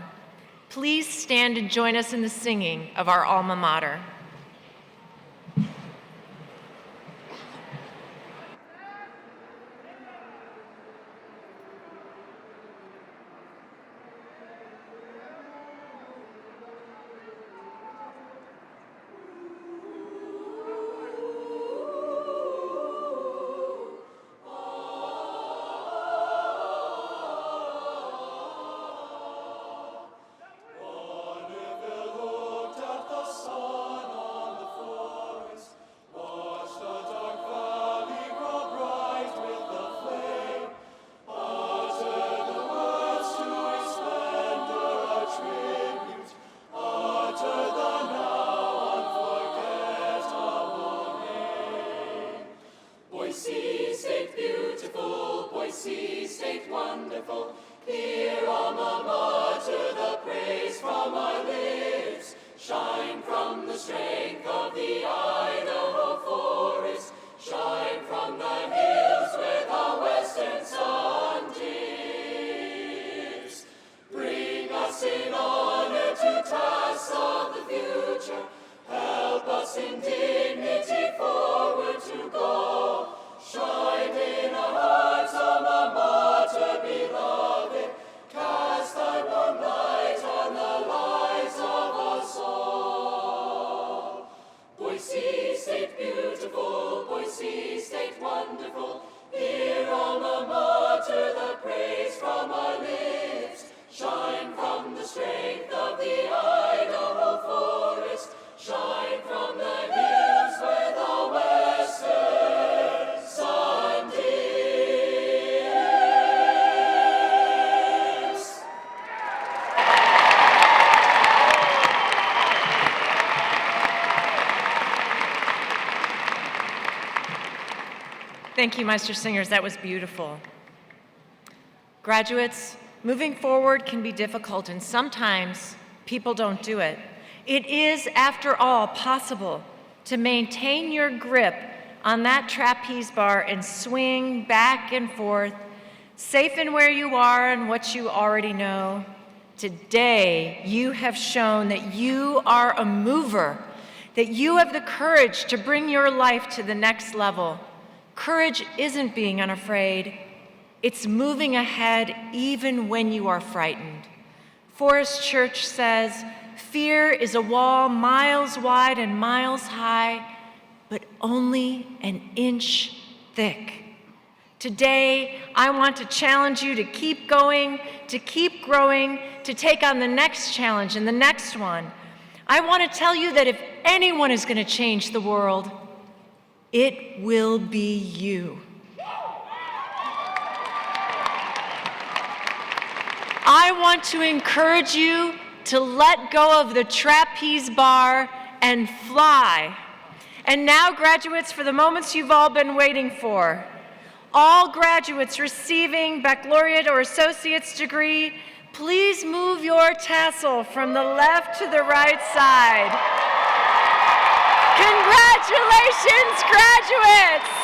Please stand and join us in the singing of our alma mater. Son wonderful, dear alma mater, the praise from our lips. Shine from the strength of the Idaho forest, shine from the hills where the western sun dips. Bring us in honor to tasks of the future, help us in dignity forward to go. Shine in our hearts, alma mater beloved, cast thy warm light on the lives of us all. Boise State beautiful, Boise State wonderful, hear alma mater, the praise from our lips. Shine from the strength of the Idaho forest, shine from the hills where the western sun dips. Thank you, Meister Singers. That was beautiful. Graduates, moving forward can be difficult, and sometimes people don't do it. It is, after all, possible to maintain your grip on that trapeze bar and swing back and forth, safe in where you are and what you already know. Today, you have shown that you are a mover, that you have the courage to bring your life to the next level. Courage isn't being unafraid. It's moving ahead even when you are frightened. Forest Church says, fear is a wall miles wide and miles high, but only an inch thick. Today, I want to challenge you to keep going, to keep growing, to take on the next challenge and the next one. I want to tell you that if anyone is going to change the world, it will be you. I want to encourage you to let go of the trapeze bar and fly. And now, graduates, for the moments you've all been waiting for. All graduates receiving baccalaureate or associate's degree, please move your tassel from the left to the right side. Congratulations, graduates!